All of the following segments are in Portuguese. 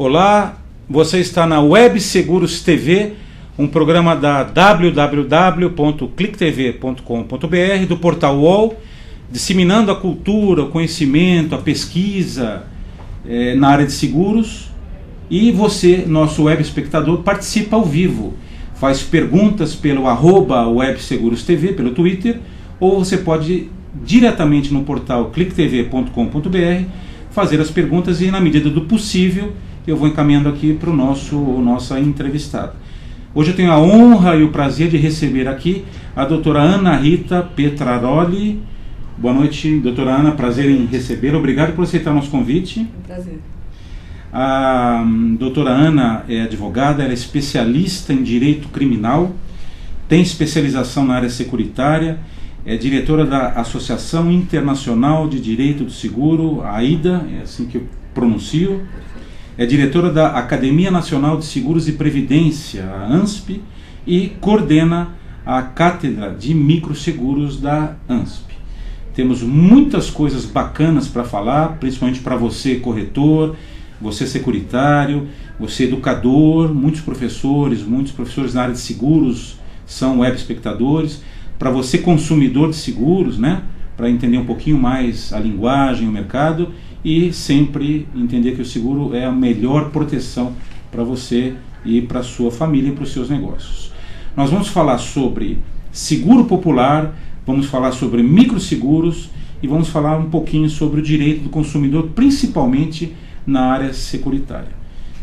Olá, você está na Web Seguros TV, um programa da www.clicktv.com.br, do portal UOL, disseminando a cultura, o conhecimento, a pesquisa na área de seguros. E você, nosso web espectador, participa ao vivo, faz perguntas pelo @websegurostv, pelo Twitter, ou você pode diretamente no portal clicktv.com.br fazer as perguntas e, na medida do possível, eu vou encaminhando aqui para o nossa entrevistada. Hoje eu tenho a honra e o prazer de receber aqui a doutora Ana Rita Petraroli. Boa noite, doutora Ana, prazer em recebê-la. Obrigado por aceitar nosso convite. Um prazer. A doutora Ana é advogada, ela é especialista em direito criminal, tem especialização na área securitária, é diretora da Associação Internacional de Direito do Seguro, a AIDA, é assim que eu pronuncio, é diretora da Academia Nacional de Seguros e Previdência, a ANSP, e coordena a Cátedra de Microseguros da ANSP. Temos muitas coisas bacanas para falar, principalmente para você corretor, você securitário, você educador, muitos professores na área de seguros são web espectadores, para você consumidor de seguros, né, para entender um pouquinho mais a linguagem, o mercado, e sempre entender que o seguro é a melhor proteção para você e para a sua família e para os seus negócios. Nós vamos falar sobre seguro popular, vamos falar sobre microseguros e vamos falar um pouquinho sobre o direito do consumidor, principalmente na área securitária.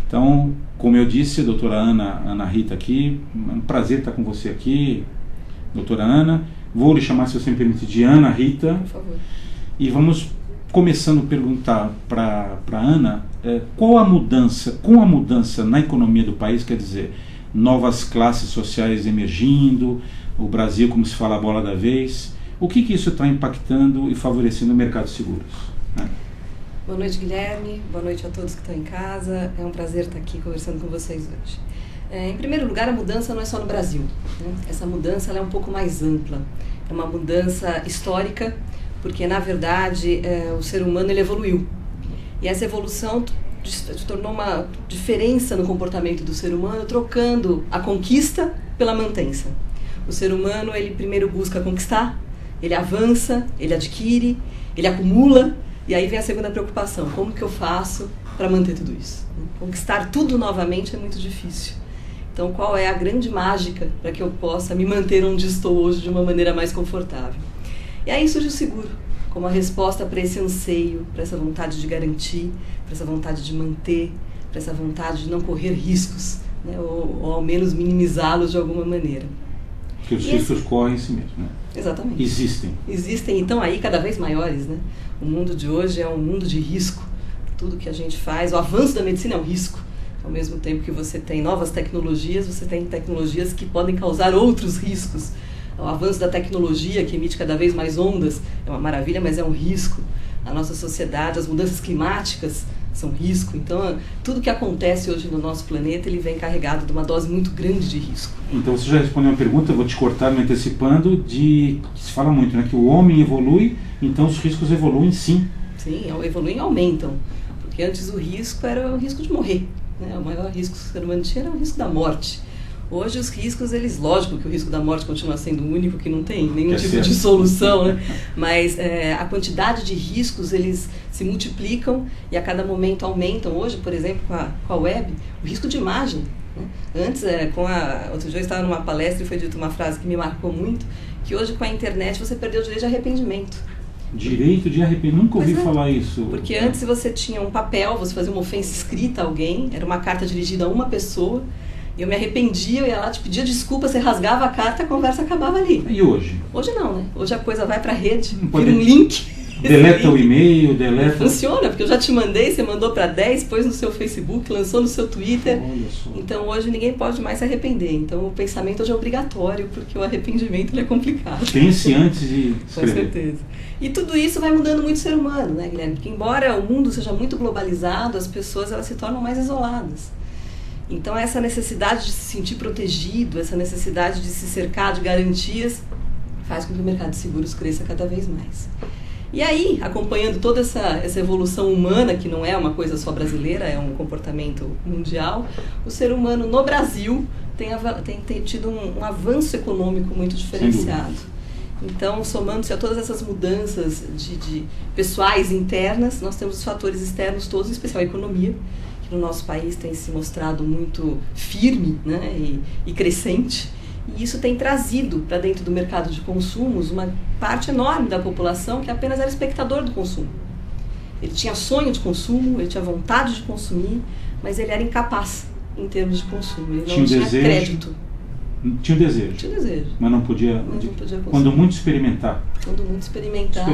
Então, como eu disse, a doutora Ana Rita aqui, é um prazer estar com você aqui, doutora Ana. Vou lhe chamar, se você me permite, de Ana Rita. Por favor. E vamos começando a perguntar para a Ana, qual a mudança, com a mudança na economia do país, quer dizer, novas classes sociais emergindo, o Brasil, como se fala, a bola da vez, o que isso está impactando e favorecendo o mercado de seguros? Né? Boa noite, Guilherme. Boa noite a todos que estão em casa. É um prazer estar aqui conversando com vocês hoje. Em primeiro lugar, a mudança não é só no Brasil, né? Essa mudança ela é um pouco mais ampla. É uma mudança histórica, porque, na verdade, o ser humano ele evoluiu. E essa evolução tornou uma diferença no comportamento do ser humano, trocando a conquista pela mantença. O ser humano, ele primeiro busca conquistar, ele avança, ele adquire, ele acumula, e aí vem a segunda preocupação: como que eu faço para manter tudo isso? Conquistar tudo novamente é muito difícil. Então, qual é a grande mágica para que eu possa me manter onde estou hoje de uma maneira mais confortável? E aí surge o seguro, como a resposta para esse anseio, para essa vontade de garantir, para essa vontade de manter, para essa vontade de não correr riscos, né? ou ao menos minimizá-los de alguma maneira. Porque os riscos correm em si mesmo, né? Exatamente. Existem e estão aí cada vez maiores, né? O mundo de hoje é um mundo de risco. Tudo que a gente faz, o avanço da medicina é um risco. Ao mesmo tempo que você tem novas tecnologias, você tem tecnologias que podem causar outros riscos. O avanço da tecnologia, que emite cada vez mais ondas, é uma maravilha, mas é um risco. A nossa sociedade, as mudanças climáticas são risco. Então, tudo que acontece hoje no nosso planeta, ele vem carregado de uma dose muito grande de risco. Então, você já respondeu uma pergunta, eu vou te cortar me antecipando, que se fala muito, né, que o homem evolui, então os riscos evoluem sim. Sim, evoluem e aumentam. Porque antes o risco era o risco de morrer, né? O maior risco que o ser humano tinha era o risco da morte. Hoje os riscos, lógico que o risco da morte continua sendo o único, que não tem nenhum tipo de solução, né? Mas a quantidade de riscos, eles se multiplicam e a cada momento aumentam. Hoje, por exemplo, com a web, o risco de imagem, né? Antes, outro dia eu estava numa palestra e foi dita uma frase que me marcou muito, que hoje com a internet você perdeu o direito de arrependimento. Direito de arrependimento, nunca ouvi falar isso. Porque antes você tinha um papel, você fazia uma ofensa escrita a alguém, era uma carta dirigida a uma pessoa, eu me arrependia, eu ia lá, te pedia desculpa, você rasgava a carta, a conversa acabava ali. E hoje? Hoje não, né? Hoje a coisa vai para a rede, vira um link. Deleta o e-mail, deleta... Funciona, porque eu já te mandei, você mandou para 10, pôs no seu Facebook, lançou no seu Twitter. Olha só. Então hoje ninguém pode mais se arrepender. Então o pensamento hoje é obrigatório, porque o arrependimento ele é complicado. Pense antes de escrever. Com certeza. E tudo isso vai mudando muito o ser humano, né, Guilherme? Porque embora o mundo seja muito globalizado, as pessoas elas se tornam mais isoladas. Então essa necessidade de se sentir protegido, essa necessidade de se cercar de garantias, faz com que o mercado de seguros cresça cada vez mais. E aí, acompanhando toda essa evolução humana, que não é uma coisa só brasileira, é um comportamento mundial, o ser humano no Brasil tem tido um avanço econômico muito diferenciado. Então, somando-se a todas essas mudanças de pessoais internas, nós temos os fatores externos todos, em especial a economia, que no nosso país tem se mostrado muito firme, né, e crescente. E isso tem trazido para dentro do mercado de consumos uma parte enorme da população que apenas era espectador do consumo. Ele tinha sonho de consumo, ele tinha vontade de consumir, mas ele era incapaz em termos de consumo. Ele não tinha crédito. Tinha o desejo. Tinha o desejo. Mas não podia quando muito experimentar. Quando muito experimentar.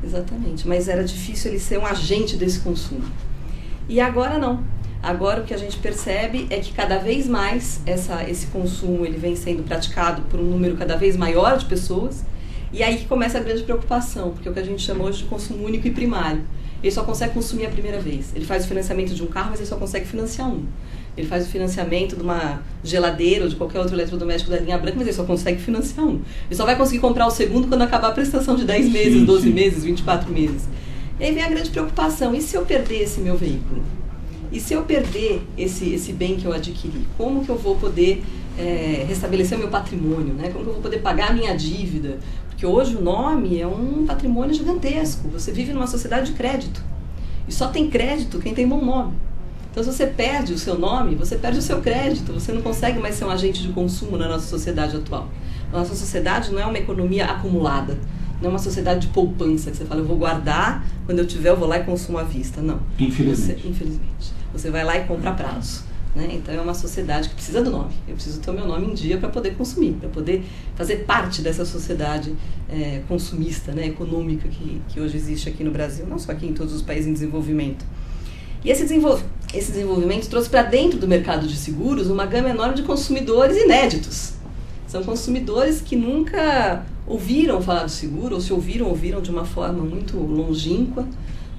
Exatamente. Mas era difícil ele ser um agente desse consumo. E agora não. Agora o que a gente percebe é que cada vez mais esse consumo ele vem sendo praticado por um número cada vez maior de pessoas, e aí que começa a grande preocupação, porque é o que a gente chama hoje de consumo único e primário. Ele só consegue consumir a primeira vez. Ele faz o financiamento de um carro, mas ele só consegue financiar um. Ele faz o financiamento de uma geladeira ou de qualquer outro eletrodoméstico da linha branca, mas ele só consegue financiar um. Ele só vai conseguir comprar o segundo quando acabar a prestação de 10 meses, 12 meses, 24 meses. E aí vem a grande preocupação, e se eu perder esse meu veículo? E se eu perder esse bem que eu adquiri, como que eu vou poder restabelecer o meu patrimônio, né? Como que eu vou poder pagar a minha dívida? Porque hoje o nome é um patrimônio gigantesco. Você vive numa sociedade de crédito. E só tem crédito quem tem bom nome. Então, se você perde o seu nome, você perde o seu crédito. Você não consegue mais ser um agente de consumo na nossa sociedade atual. A nossa sociedade não é uma economia acumulada. Não é uma sociedade de poupança, que você fala, eu vou guardar, quando eu tiver eu vou lá e consumo à vista. Não. Infelizmente. Você vai lá e compra a prazo. Né? Então é uma sociedade que precisa do nome. Eu preciso ter o meu nome em dia para poder consumir, para poder fazer parte dessa sociedade consumista, né, econômica que hoje existe aqui no Brasil, não só aqui em todos os países em desenvolvimento. E esse desenvolvimento trouxe para dentro do mercado de seguros uma gama enorme de consumidores inéditos. São consumidores que nunca ouviram falar do seguro, ou se ouviram de uma forma muito longínqua,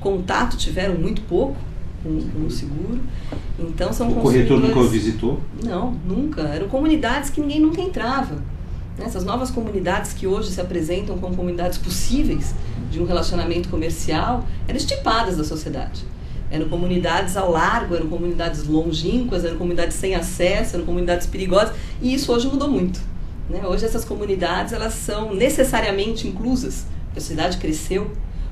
contato tiveram muito pouco com o seguro. Então são o corretor nunca o visitou? Não, nunca. Eram comunidades que ninguém nunca entrava. Essas novas comunidades que hoje se apresentam como comunidades possíveis de um relacionamento comercial, eram estipadas da sociedade. Eram comunidades ao largo, eram comunidades longínquas, eram comunidades sem acesso, eram comunidades perigosas, e isso hoje mudou muito. Hoje essas comunidades elas são necessariamente inclusas. A cidade cresceu,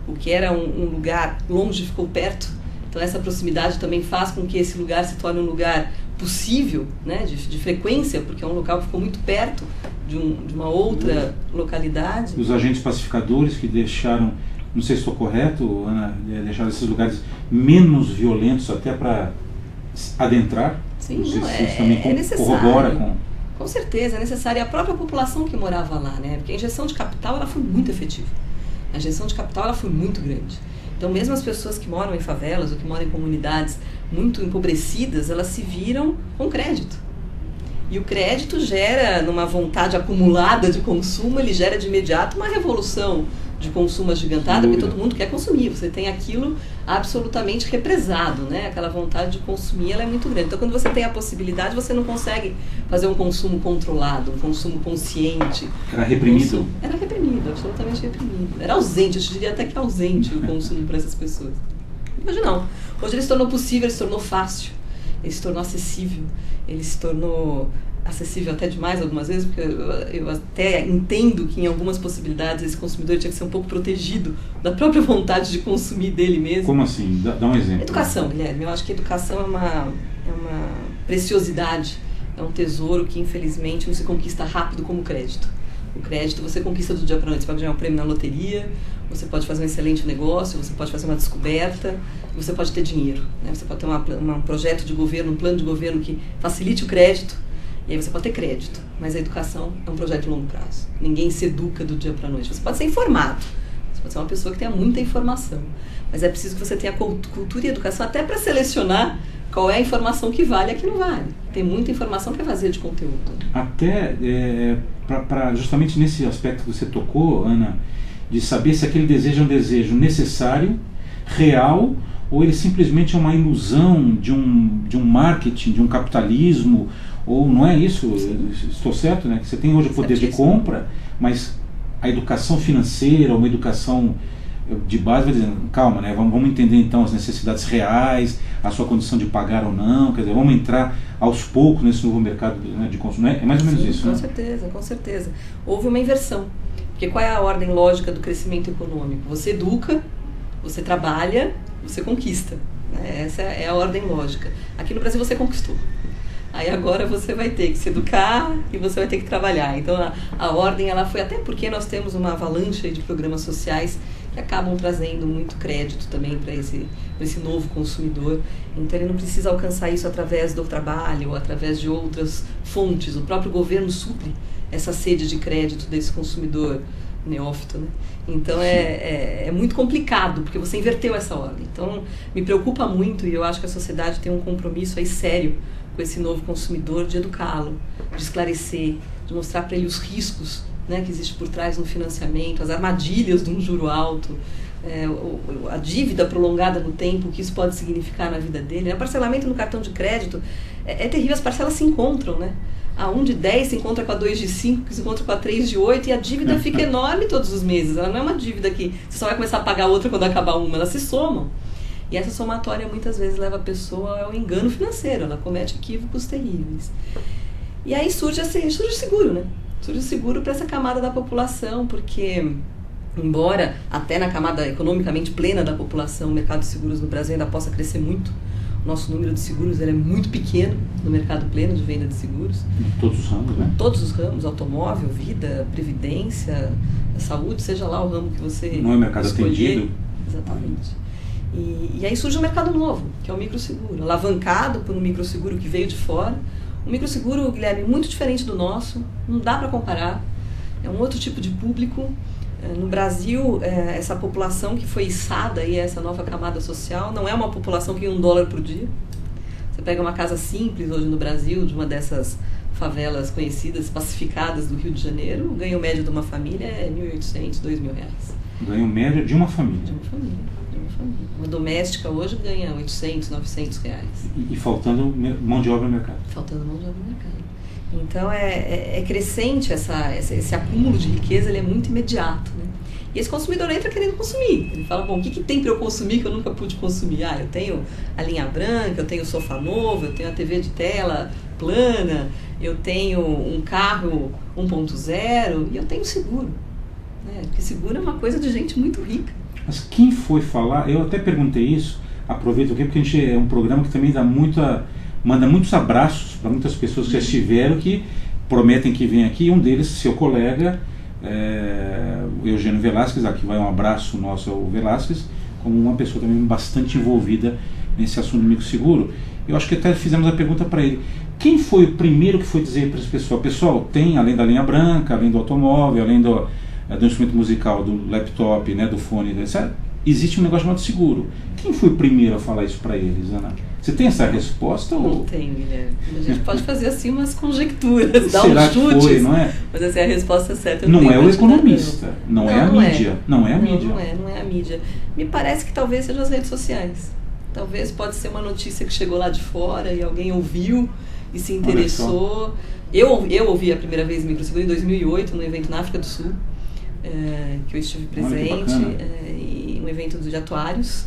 o que era um lugar longe ficou perto. Então essa proximidade também faz com que esse lugar se torne um lugar possível, né, de frequência, porque é um local que ficou muito perto de uma outra localidade. Os agentes pacificadores que deixaram, não sei se estou correto, Ana, deixaram esses lugares menos violentos até para adentrar? Sim, não sei não, se também é necessário. Corrobora Com certeza, é necessário. E a própria população que morava lá, né? Porque a injeção de capital ela foi muito efetiva. A injeção de capital ela foi muito grande. Então, mesmo as pessoas que moram em favelas ou que moram em comunidades muito empobrecidas, elas se viram com crédito. E o crédito gera, numa vontade acumulada de consumo, ele gera de imediato uma revolução de consumo agigantada, porque todo mundo quer consumir. Você tem aquilo absolutamente represado, né? Aquela vontade de consumir, ela é muito grande. Então, quando você tem a possibilidade, você não consegue fazer um consumo controlado, um consumo consciente. Era reprimido? Era reprimido, absolutamente reprimido. Era ausente, eu diria até que ausente o consumo para essas pessoas. Hoje não. Hoje ele se tornou possível, ele se tornou fácil, ele se tornou acessível, ele se tornou acessível até demais algumas vezes, porque eu até entendo que em algumas possibilidades esse consumidor tinha que ser um pouco protegido da própria vontade de consumir dele mesmo. Como assim? Dá um exemplo. Educação, Guilherme. Eu acho que a educação é uma preciosidade, é um tesouro que infelizmente não se conquista rápido como crédito. O crédito você conquista do dia para a noite. Você pode ganhar um prêmio na loteria, você pode fazer um excelente negócio, você pode fazer uma descoberta, você pode ter dinheiro, né? Você pode ter um projeto de governo, um plano de governo que facilite o crédito. E aí você pode ter crédito, mas a educação é um projeto de longo prazo. Ninguém se educa do dia para a noite. Você pode ser informado, você pode ser uma pessoa que tenha muita informação, mas é preciso que você tenha cultura e educação até para selecionar qual é a informação que vale e a que não vale. Tem muita informação que é vazia de conteúdo. Até justamente nesse aspecto que você tocou, Ana, de saber se aquele desejo é um desejo necessário, real, ou ele simplesmente é uma ilusão de um marketing, de um capitalismo, ou não é isso? Estou certo, né? Que você tem hoje o poder de compra, mas a educação financeira, uma educação de base vai dizendo, calma, né, vamos entender então as necessidades reais, a sua condição de pagar ou não, quer dizer, vamos entrar aos poucos nesse novo mercado, né, de consumo. É mais ou menos isso, com né? certeza, com certeza. Houve uma inversão. Porque qual é a ordem lógica do crescimento econômico? Você educa, você trabalha, você conquista. Essa é a ordem lógica. Aqui no Brasil você conquistou. Aí agora você vai ter que se educar e você vai ter que trabalhar. Então a ordem ela foi, até porque nós temos uma avalanche de programas sociais que acabam trazendo muito crédito também para esse novo consumidor. Então ele não precisa alcançar isso através do trabalho ou através de outras fontes. O próprio governo supre essa sede de crédito desse consumidor neófito, né? Então é muito complicado, porque você inverteu essa ordem. Então me preocupa muito, e eu acho que a sociedade tem um compromisso aí sério com esse novo consumidor, de educá-lo, de esclarecer, de mostrar para ele os riscos, né, que existe por trás no financiamento, as armadilhas de um juro alto, a dívida prolongada no tempo, o que isso pode significar na vida dele. O parcelamento no cartão de crédito é terrível, as parcelas se encontram, né? A 1 de 10 se encontra com a 2 de 5, que se encontra com a 3 de 8, e a dívida fica enorme todos os meses. Ela não é uma dívida que você só vai começar a pagar outra quando acabar uma, elas se somam. E essa somatória muitas vezes leva a pessoa ao engano financeiro, ela comete equívocos terríveis. E aí surge o seguro, né? Surge o seguro para essa camada da população, porque, embora até na camada economicamente plena da população, o mercado de seguros no Brasil ainda possa crescer muito, o nosso número de seguros ele é muito pequeno no mercado pleno de venda de seguros. Em todos os ramos, né? Todos os ramos, automóvel, vida, previdência, saúde, seja lá o ramo que você não é mercado escolher. atendido. Exatamente. E aí surge um mercado novo, que é o microseguro, alavancado por um microseguro que veio de fora. Um microseguro, Guilherme, muito diferente do nosso, não dá para comparar, é um outro tipo de público. No Brasil, essa população que foi içada aí, essa nova camada social, não é uma população que ganha $1 por dia. Você pega uma casa simples hoje no Brasil, de uma dessas favelas conhecidas, pacificadas do Rio de Janeiro, o ganho médio de uma família é R$1.800, R$2.000. Ganho médio de uma família. De uma família. Uma doméstica hoje ganha R$800, R$900. E faltando mão de obra no mercado. Faltando mão de obra no mercado. Então é crescente esse acúmulo de riqueza, ele é muito imediato, né? E esse consumidor entra querendo consumir. Ele fala, bom, o que tem para eu consumir que eu nunca pude consumir? Eu tenho a linha branca, eu tenho o sofá novo, eu tenho a TV de tela plana, eu tenho um carro 1.0 e eu tenho seguro. Né? Porque seguro é uma coisa de gente muito rica. Mas quem foi falar, eu até perguntei isso, aproveito aqui porque a gente é um programa que também manda muitos abraços para muitas pessoas que já estiveram, que prometem que vêm aqui, um deles, seu colega, o Eugênio Velasquez, aqui vai um abraço nosso ao Velasquez, como uma pessoa também bastante envolvida nesse assunto do microseguro. Eu acho que até fizemos a pergunta para ele, quem foi o primeiro que foi dizer para esse pessoal, tem, além da linha branca, além do automóvel, além do instrumento musical, do laptop, né, do fone, etc., existe um negócio chamado seguro. Quem foi o primeiro a falar isso para eles, Ana? Você tem essa resposta? Não tenho, Guilherme. A gente pode fazer assim umas conjecturas, dar Será uns chutes, que foi, não é? Mas assim, a resposta é certa. Não é o economista, não é a mídia. Não é a mídia. Não é a mídia. Me parece que talvez sejam as redes sociais. Talvez pode ser uma notícia que chegou lá de fora e alguém ouviu e se interessou. Eu ouvi a primeira vez o microseguro em 2008, num evento na África do Sul, que eu estive presente, em um evento de atuários.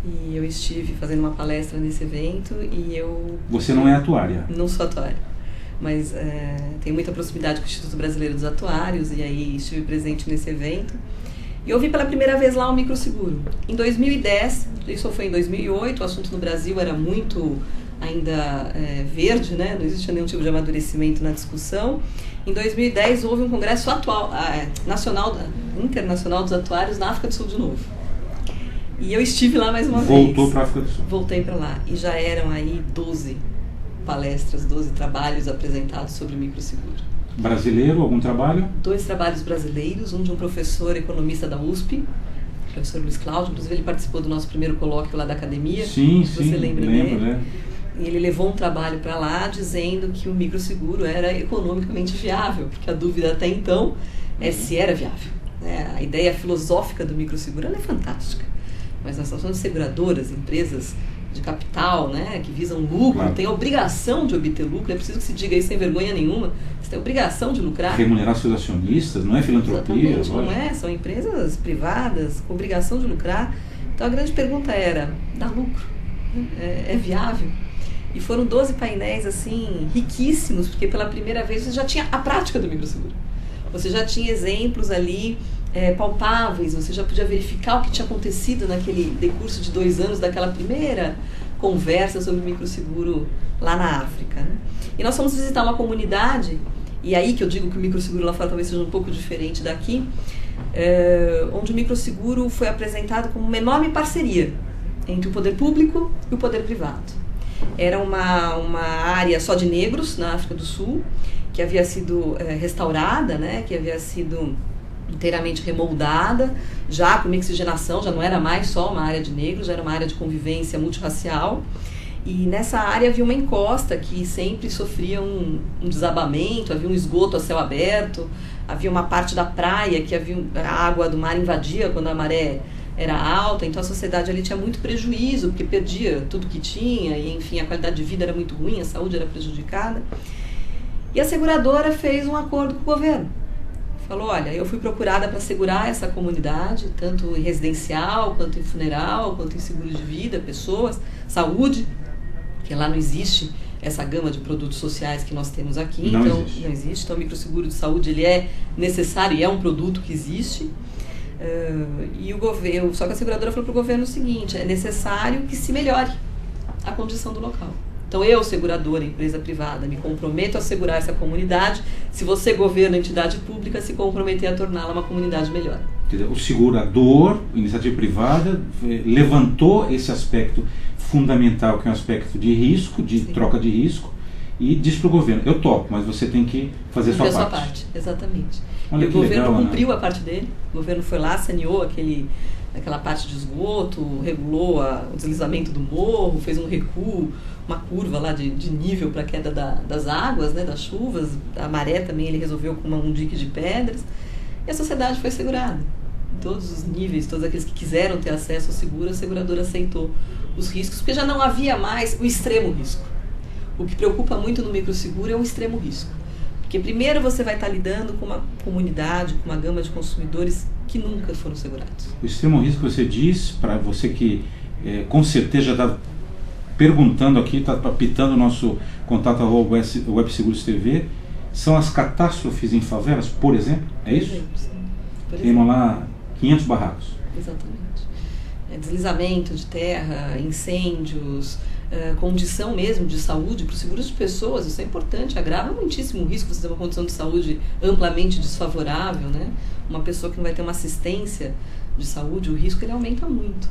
E eu estive fazendo uma palestra nesse evento e eu... Você não é atuária? Não sou atuária, mas tenho muita proximidade com o Instituto Brasileiro dos Atuários e aí estive presente nesse evento. E ouvi pela primeira vez lá o microseguro. Em 2010, isso foi em 2008, o assunto no Brasil era muito ainda verde, né? Não existia nenhum tipo de amadurecimento na discussão. Em 2010 houve um congresso internacional dos atuários na África do Sul de novo. E eu estive lá mais uma vez. Voltou para a África do Sul. Voltei para lá. E já eram aí 12 palestras, 12 trabalhos apresentados sobre microseguro. Brasileiro, algum trabalho? 2 trabalhos brasileiros, um de um professor economista da USP, o professor Luiz Cláudio, inclusive ele participou do nosso primeiro colóquio lá da academia. Sim, você lembra dele? Lembro. E ele levou um trabalho para lá dizendo que o microseguro era economicamente viável, porque a dúvida até então é se era viável. A ideia filosófica do microseguro ela é fantástica, mas nós estamos falando de seguradoras, empresas de capital, né, que visam lucro, claro, tem a obrigação de obter lucro, é preciso que se diga isso sem vergonha nenhuma, você tem a obrigação de lucrar. Remunerar seus acionistas, não é filantropia. Exatamente, não é, são empresas privadas com obrigação de lucrar. Então a grande pergunta era, dá lucro? É viável? E foram 12 painéis assim, riquíssimos, porque pela primeira vez você já tinha a prática do microseguro. Você já tinha exemplos ali palpáveis, você já podia verificar o que tinha acontecido naquele decurso de 2 anos daquela primeira conversa sobre o microseguro lá na África, né? E nós fomos visitar uma comunidade, e aí que eu digo que o microseguro lá fora talvez seja um pouco diferente daqui, onde o microseguro foi apresentado como uma enorme parceria entre o poder público e o poder privado. Era uma área só de negros na África do Sul, que havia sido restaurada, né, que havia sido inteiramente remoldada, já com mixigenação, já não era mais só uma área de negros, já era uma área de convivência multirracial. E nessa área havia uma encosta que sempre sofria um desabamento, havia um esgoto a céu aberto, havia uma parte da praia que a água do mar invadia quando a maré era alta, então a sociedade ali tinha muito prejuízo, porque perdia tudo que tinha, e enfim, a qualidade de vida era muito ruim, a saúde era prejudicada. E a seguradora fez um acordo com o governo. Falou, olha, eu fui procurada para segurar essa comunidade, tanto em residencial, quanto em funeral, quanto em seguro de vida, pessoas, saúde, que lá não existe essa gama de produtos sociais que nós temos aqui, não existe. Então o microseguro de saúde ele é necessário e é um produto que existe. E o governo, só que a seguradora falou para o governo o seguinte, é necessário que se melhore a condição do local. Então eu, seguradora, empresa privada, me comprometo a assegurar essa comunidade, se você, governo, entidade pública, se comprometer a torná-la uma comunidade melhor. O segurador, iniciativa privada, levantou esse aspecto fundamental, que é um aspecto de risco, de Sim. troca de risco, e disse para o governo, eu topo, mas você tem que fazer a sua parte. Exatamente. Olha, e o governo legal, cumpriu, né? a parte dele, o governo foi lá, saneou aquela parte de esgoto, regulou o deslizamento do morro, fez um recuo, uma curva lá de nível para a queda das águas, né, das chuvas, a maré também ele resolveu com um dique de pedras, e a sociedade foi segurada. Em todos os níveis, todos aqueles que quiseram ter acesso ao seguro, a seguradora aceitou os riscos, porque já não havia mais o extremo risco. O que preocupa muito no microseguro é o extremo risco. Porque primeiro você vai estar lidando com uma comunidade, com uma gama de consumidores que nunca foram segurados. O extremo risco, você diz, para você que com certeza já está perguntando aqui, está apitando o nosso contato @webseguros TV, são as catástrofes em favelas, por exemplo, é isso? Temos lá 500 barracos. Exatamente. Deslizamento de terra, incêndios, condição mesmo de saúde para os seguros de pessoas, isso é importante, agrava muitíssimo o risco você ter uma condição de saúde amplamente desfavorável, né? Uma pessoa que não vai ter uma assistência de saúde, o risco ele aumenta muito.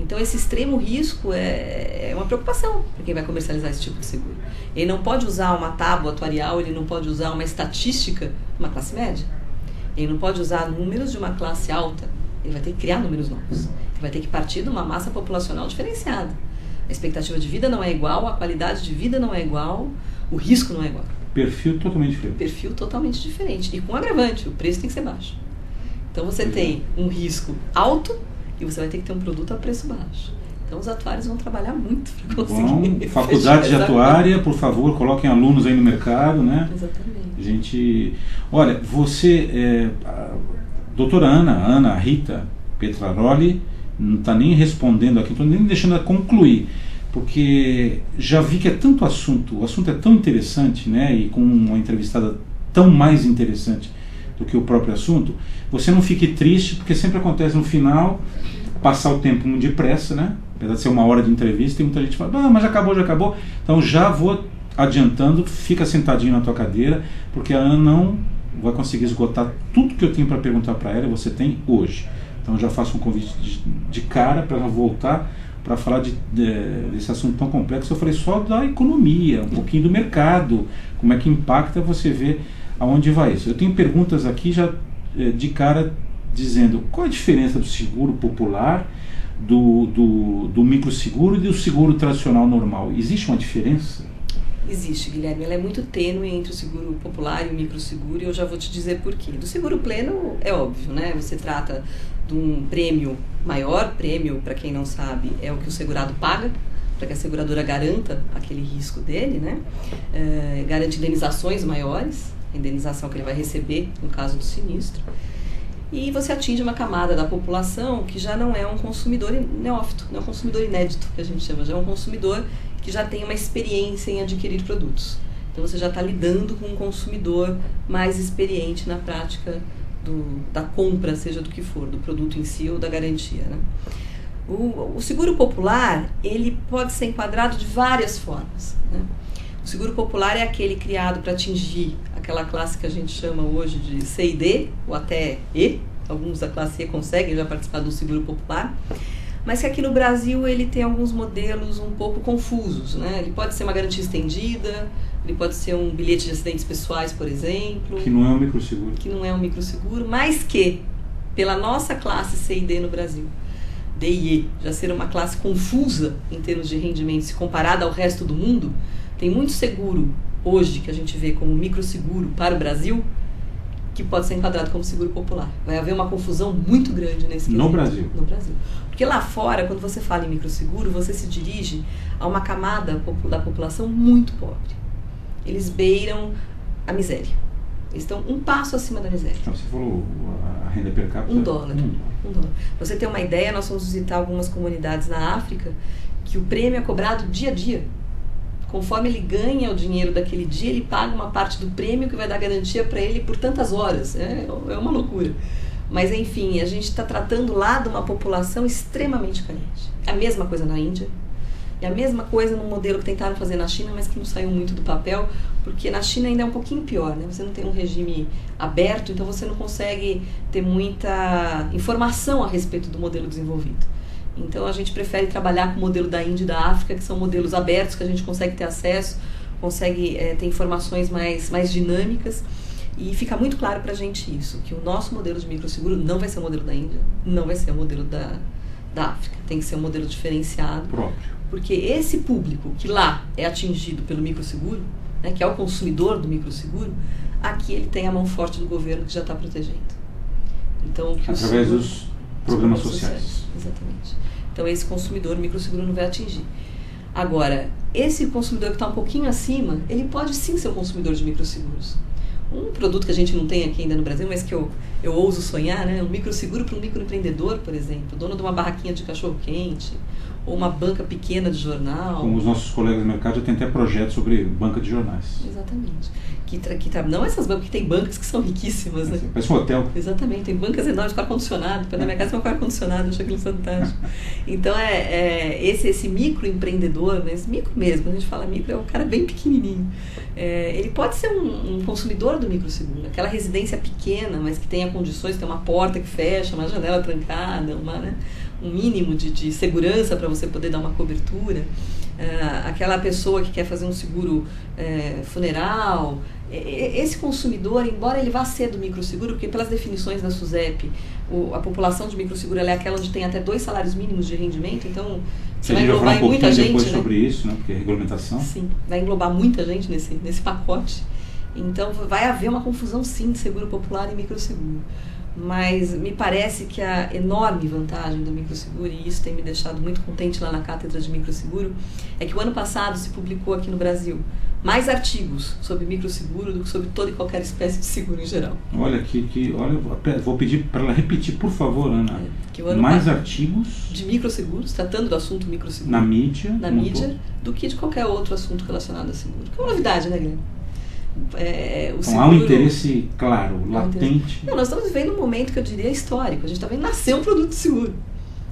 Então esse extremo risco é uma preocupação para quem vai comercializar esse tipo de seguro. Ele não pode usar uma tábua atuarial, ele não pode usar uma estatística de uma classe média, ele não pode usar números de uma classe alta, ele vai ter que criar números novos, ele vai ter que partir de uma massa populacional diferenciada. A expectativa de vida não é igual, a qualidade de vida não é igual, o risco não é igual. Perfil totalmente diferente. Perfil totalmente diferente. E com agravante, o preço tem que ser baixo. Então você tem um risco alto e você vai ter que ter um produto a preço baixo. Então os atuários vão trabalhar muito para conseguir. Faculdade de atuária, por favor, coloquem alunos aí no mercado, né? Exatamente. Olha, você, doutora Ana Rita Petraroli, não está nem respondendo aqui, não estou nem deixando ela concluir, porque já vi que é tanto assunto, o assunto é tão interessante, né, e com uma entrevistada tão mais interessante do que o próprio assunto, você não fique triste, porque sempre acontece no final, passar o tempo muito depressa, né, apesar de ser 1 hora de entrevista, tem muita gente que fala, mas já acabou, então já vou adiantando, fica sentadinho na tua cadeira, porque a Ana não vai conseguir esgotar tudo que eu tenho para perguntar para ela, e você tem hoje. Então já faço um convite de cara para ela voltar para falar desse assunto tão complexo. Eu falei só da economia, um pouquinho do mercado, como é que impacta, você vê aonde vai isso. Eu tenho perguntas aqui já de cara dizendo qual a diferença do seguro popular, do microseguro e do seguro tradicional normal. Existe uma diferença? Existe, Guilherme. Ela é muito tênue entre o seguro popular e o microseguro, e eu já vou te dizer por quê. Do seguro pleno é óbvio, né? Você trata de um prêmio maior, prêmio, para quem não sabe, é o que o segurado paga para que a seguradora garanta aquele risco dele, né? Garante indenizações maiores, a indenização que ele vai receber no caso do sinistro. E você atinge uma camada da população que já não é um consumidor neófito, não é um consumidor inédito, que a gente chama, já é um consumidor que já tem uma experiência em adquirir produtos. Então você já está lidando com um consumidor mais experiente na prática da compra, seja do que for, do produto em si ou da garantia, né? O seguro popular, ele pode ser enquadrado de várias formas, né? O seguro popular é aquele criado para atingir aquela classe que a gente chama hoje de C e D, ou até E. Alguns da classe E conseguem já participar do seguro popular. Mas que aqui no Brasil ele tem alguns modelos um pouco confusos, né? Ele pode ser uma garantia estendida, ele pode ser um bilhete de acidentes pessoais, por exemplo. Que não é um microseguro. Que não é um microseguro, mas que, pela nossa classe C e D no Brasil, D e E, já ser uma classe confusa em termos de rendimento se comparada ao resto do mundo, tem muito seguro hoje que a gente vê como microseguro para o Brasil que pode ser enquadrado como seguro popular. Vai haver uma confusão muito grande nesse quesito. No Brasil? No Brasil. Porque lá fora, quando você fala em microseguro, você se dirige a uma camada da população muito pobre. Eles beiram a miséria. Eles estão um passo acima da miséria. Então, você falou a renda per capita? $1. $1. Pra você ter uma ideia, nós fomos visitar algumas comunidades na África que o prêmio é cobrado dia a dia. Conforme ele ganha o dinheiro daquele dia, ele paga uma parte do prêmio que vai dar garantia para ele por tantas horas. É uma loucura. Mas, enfim, a gente está tratando lá de uma população extremamente carente. É a mesma coisa na Índia. É a mesma coisa no modelo que tentaram fazer na China, mas que não saiu muito do papel, porque na China ainda é um pouquinho pior, né? Você não tem um regime aberto, então você não consegue ter muita informação a respeito do modelo desenvolvido. Então a gente prefere trabalhar com o modelo da Índia e da África, que são modelos abertos, que a gente consegue ter acesso, consegue ter informações mais dinâmicas, e fica muito claro pra gente isso, que o nosso modelo de microseguro não vai ser o modelo da Índia, não vai ser o modelo da África, tem que ser um modelo diferenciado. Próprio. Porque esse público que lá é atingido pelo microseguro, né, que é o consumidor do microseguro, aqui ele tem a mão forte do governo que já está protegendo. Então, que através dos programas sociais. Exatamente. Então esse consumidor, o microseguro não vai atingir. Agora, esse consumidor que está um pouquinho acima, ele pode sim ser um consumidor de microseguros. Um produto que a gente não tem aqui ainda no Brasil, mas que eu ouso sonhar, né? Um microseguro para um microempreendedor, por exemplo, dono de uma barraquinha de cachorro-quente, ou uma banca pequena de jornal. Como os nossos colegas do mercado já têm até projetos sobre banca de jornais. Exatamente. Não essas bancas, que tem bancas que são riquíssimas, né? Parece um hotel. Exatamente, tem bancas enormes com ar-condicionado. Na minha casa tem um ar-condicionado, eu acho aquilo fantástico. Então, esse microempreendedor, mas micro mesmo, quando a gente fala micro, é um cara bem pequenininho. Ele pode ser um consumidor do microseguro, aquela residência pequena, mas que tenha condições, tem uma porta que fecha, uma janela trancada, um mínimo de segurança para você poder dar uma cobertura. Aquela pessoa que quer fazer um seguro funeral. Esse consumidor, embora ele vá ser do microseguro, porque pelas definições da SUSEP, a população de microseguro é aquela onde tem até 2 salários mínimos de rendimento, então você vai englobar muita gente, depois sobre isso, né? Porque é regulamentação. Sim, vai englobar muita gente nesse pacote. Então vai haver uma confusão sim de seguro popular e microseguro. Mas me parece que a enorme vantagem do microseguro, e isso tem me deixado muito contente lá na cátedra de microseguro, é que o ano passado se publicou aqui no Brasil mais artigos sobre microseguro do que sobre toda e qualquer espécie de seguro em geral. Olha, vou pedir para ela repetir, por favor, Ana. Mais artigos de microseguros, tratando do assunto microseguro. Na mídia. Do que de qualquer outro assunto relacionado a seguro. Que é uma novidade, né, Guilherme? Há um interesse claro, latente. Não, nós estamos vivendo um momento que eu diria histórico. A gente está vendo nascer um produto de seguro.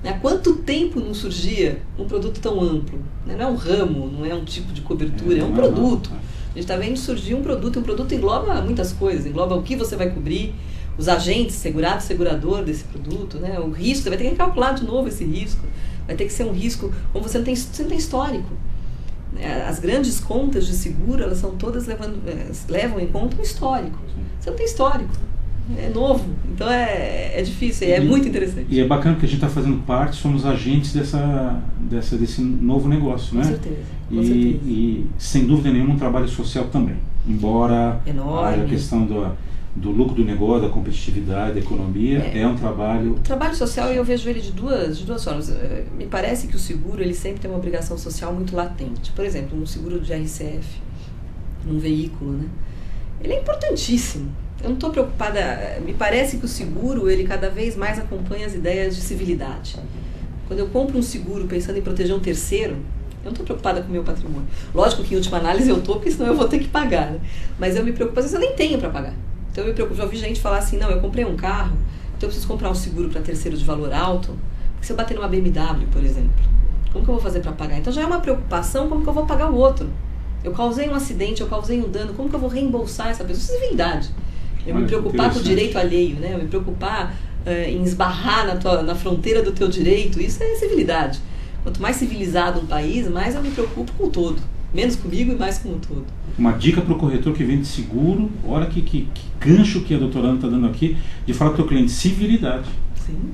Há quanto tempo não surgia um produto tão amplo? Não é um ramo, não é um tipo de cobertura, é um produto. A gente está vendo surgir um produto, e um produto engloba muitas coisas, engloba o que você vai cobrir, os agentes, segurado, segurador desse produto, né? O risco, você vai ter que calcular de novo esse risco. Vai ter que ser um risco, como você não tem histórico. As grandes contas de seguro, elas são todas levam em conta um histórico. Você não tem histórico, é novo, então é difícil, é muito interessante. E é bacana porque a gente está fazendo parte, somos agentes desse novo negócio, né? Com certeza. E sem dúvida nenhuma um trabalho social também, embora enorme. a questão do lucro do negócio, da competitividade, da economia, é um trabalho... O trabalho social, eu vejo ele de duas formas. Me parece que o seguro, ele sempre tem uma obrigação social muito latente. Por exemplo, um seguro de RCF, num veículo, né? Ele é importantíssimo. Eu não estou preocupada... Me parece que o seguro, ele cada vez mais acompanha as ideias de civilidade. Quando eu compro um seguro pensando em proteger um terceiro, eu não estou preocupada com o meu patrimônio. Lógico que, em última análise, eu estou, porque senão eu vou ter que pagar, né? Mas eu me preocupo, às vezes eu nem tenho para pagar. Então eu me preocupo, já ouvi gente falar assim, não, eu comprei um carro, então eu preciso comprar um seguro para terceiro de valor alto, porque se eu bater numa BMW, por exemplo, como que eu vou fazer para pagar? Então já é uma preocupação, como que eu vou pagar o outro? Eu causei um acidente, eu causei um dano, como que eu vou reembolsar essa pessoa? Isso é civilidade. Eu me preocupar com o direito alheio, né? Eu me preocupar em esbarrar na fronteira do teu direito, isso é civilidade. Quanto mais civilizado um país, mais eu me preocupo com o todo. Menos comigo e mais com o todo. Uma dica para o corretor que vende seguro, olha que gancho que a doutora Ana está dando aqui, de falar para o teu cliente, civilidade. Sim,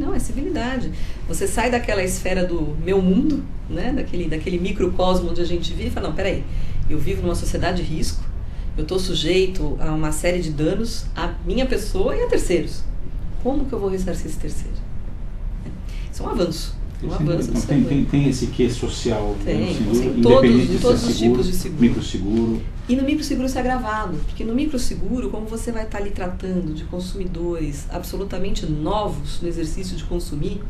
não, é civilidade. Você sai daquela esfera do meu mundo, né, daquele microcosmo onde a gente vive e fala, não, peraí, eu vivo numa sociedade de risco, eu estou sujeito a uma série de danos à minha pessoa e a terceiros. Como que eu vou ressarcir esse terceiro? Isso é um avanço. Então tem esse quê social, tem, independente em todos os seguro, tipos de seguro. Microseguro. E no microseguro isso é agravado, porque no microseguro, como você vai estar ali tratando de consumidores absolutamente novos no exercício de consumir,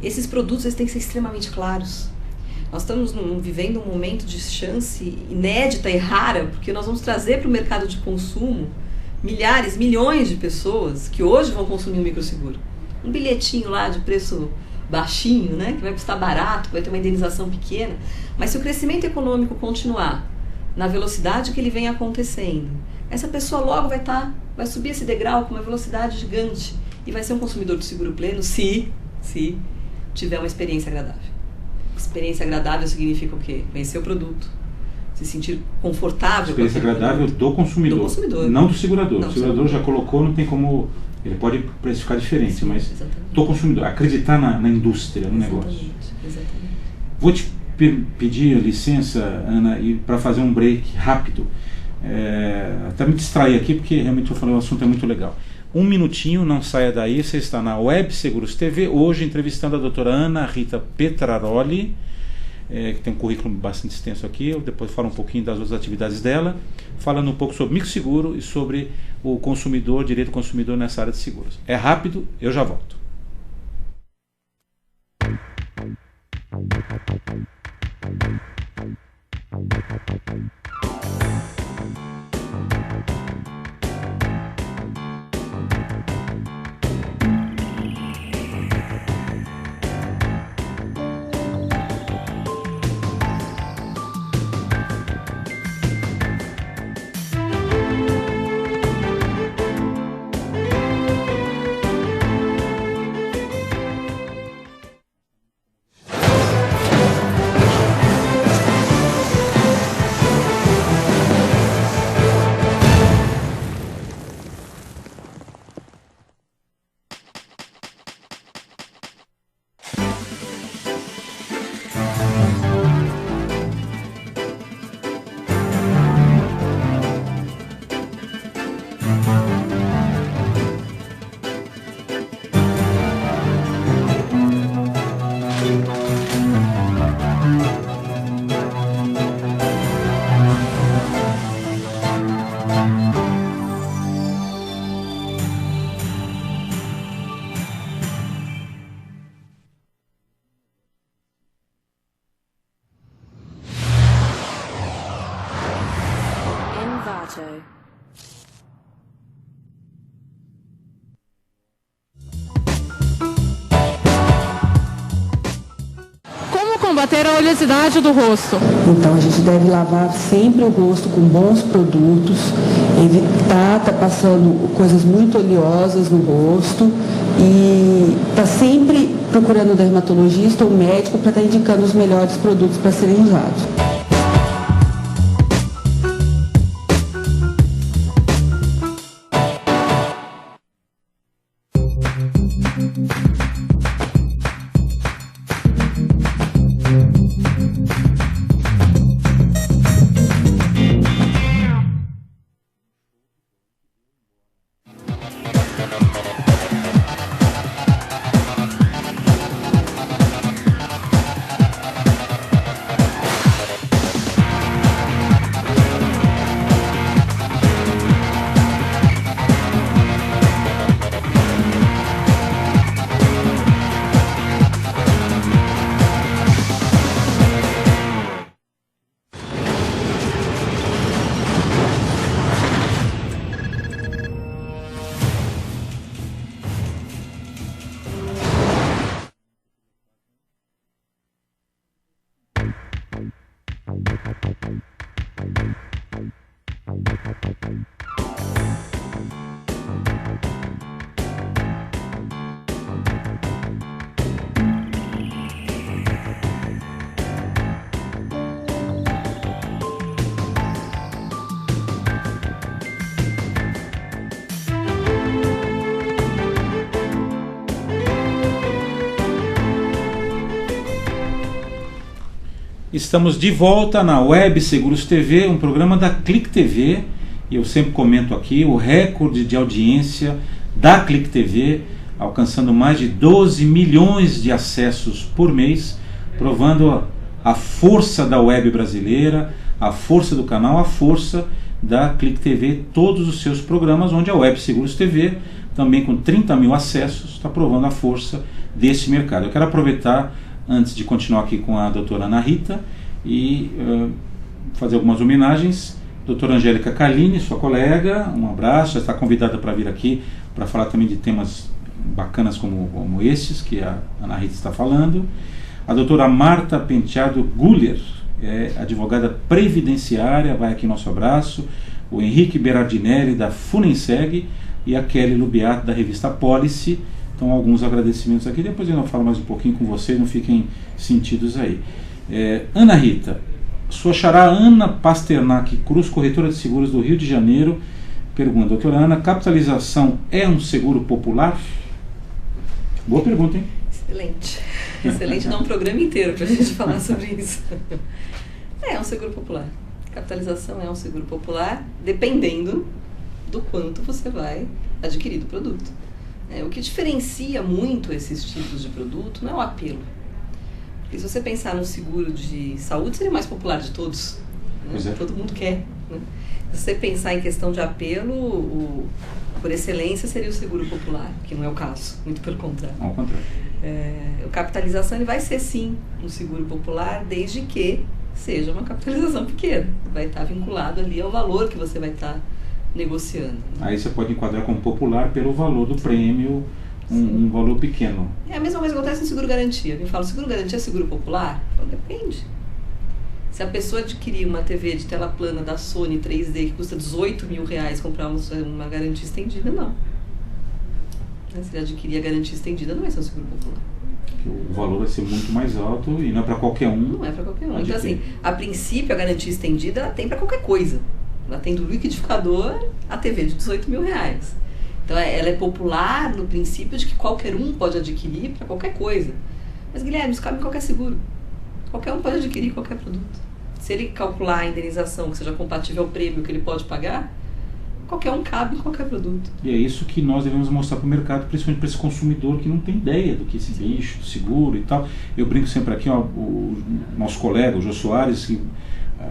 esses produtos eles têm que ser extremamente claros. Nós estamos vivendo um momento de chance inédita e rara, porque nós vamos trazer para o mercado de consumo milhares, milhões de pessoas que hoje vão consumir um microseguro. Um bilhetinho lá de preço baixinho, né, que vai custar barato, vai ter uma indenização pequena, mas se o crescimento econômico continuar na velocidade que ele vem acontecendo, essa pessoa logo vai subir esse degrau com uma velocidade gigante e vai ser um consumidor de seguro pleno se tiver uma experiência agradável. Experiência agradável significa o quê? Conhecer o produto, se sentir confortável. Experiência agradável do consumidor, não do segurador. Não, o segurador já colocou, não tem como... Ele pode precificar diferente, sim, mas do consumidor, acreditar na indústria, no negócio. Exatamente. Vou te pedir licença, Ana, para fazer um break rápido. Até me distrair aqui, porque realmente eu falei, o assunto é muito legal. Um minutinho, não saia daí, você está na Web Seguros TV, hoje entrevistando a doutora Ana Rita Petraroli, que tem um currículo bastante extenso aqui. Eu depois falo um pouquinho das outras atividades dela, falando um pouco sobre microseguro e sobre o consumidor, direito do consumidor nessa área de seguros. É rápido, eu já volto. Combater a oleosidade do rosto. Então a gente deve lavar sempre o rosto com bons produtos, evitar estar passando coisas muito oleosas no rosto e estar sempre procurando um dermatologista ou médico para estar indicando os melhores produtos para serem usados. Estamos de volta na Web Seguros TV, um programa da Clique TV, e eu sempre comento aqui o recorde de audiência da Clique TV, alcançando mais de 12 milhões de acessos por mês, provando a força da web brasileira, a força do canal, a força da Clique TV, todos os seus programas, onde a Web Seguros TV, também com 30 mil acessos, está provando a força desse mercado. Eu quero aproveitar, antes de continuar aqui com a doutora Ana Rita, e fazer algumas homenagens. Doutora Angélica Calini, sua colega, um abraço, já está convidada para vir aqui para falar também de temas bacanas como esses que a Ana Rita está falando. A doutora Marta Penteado Guller, advogada previdenciária, vai aqui nosso abraço. O Henrique Berardinelli, da Funenseg, e a Kelly Lubiato, da revista Policy. Então, alguns agradecimentos aqui. Depois eu falo mais um pouquinho com vocês, não fiquem sentidos aí. Ana Rita, sua xará Ana Pasternak Cruz, corretora de seguros do Rio de Janeiro, pergunta: doutora Ana, capitalização é um seguro popular? Boa pergunta, hein? Excelente. Excelente, dá um programa inteiro para a gente falar sobre isso. É um seguro popular. Capitalização é um seguro popular, dependendo do quanto você vai adquirir do produto. O que diferencia muito esses tipos de produto não é o apelo. Porque se você pensar no seguro de saúde, seria o mais popular de todos. Né? Todo mundo quer. Né? Se você pensar em questão de apelo, por excelência seria o seguro popular, que não é o caso, muito pelo contrário. Ao contrário. A capitalização ele vai ser sim um seguro popular, desde que seja uma capitalização pequena. Vai estar vinculado ali ao valor que você vai estar negociando. Né? Aí você pode enquadrar como popular pelo valor do prêmio, um valor pequeno. É a mesma coisa que acontece no seguro-garantia. Alguém fala, seguro garantia é seguro popular? Então, depende. Se a pessoa adquirir uma TV de tela plana da Sony 3D que custa R$18 mil, comprar uma garantia estendida, não. Se ele adquirir a garantia estendida, não vai ser um seguro popular. O valor vai ser muito mais alto e não é para qualquer um. Não é para qualquer um. Então, assim, a princípio, a garantia estendida ela tem para qualquer coisa. Ela tem do liquidificador a TV de R$18 mil. Então, ela é popular no princípio de que qualquer um pode adquirir para qualquer coisa. Mas, Guilherme, isso cabe em qualquer seguro. Qualquer um pode adquirir qualquer produto. Se ele calcular a indenização que seja compatível ao prêmio que ele pode pagar, qualquer um cabe em qualquer produto. E é isso que nós devemos mostrar para o mercado, principalmente para esse consumidor que não tem ideia do que esse bicho, do seguro e tal. Eu brinco sempre aqui, o nosso colega, o Jô Soares, que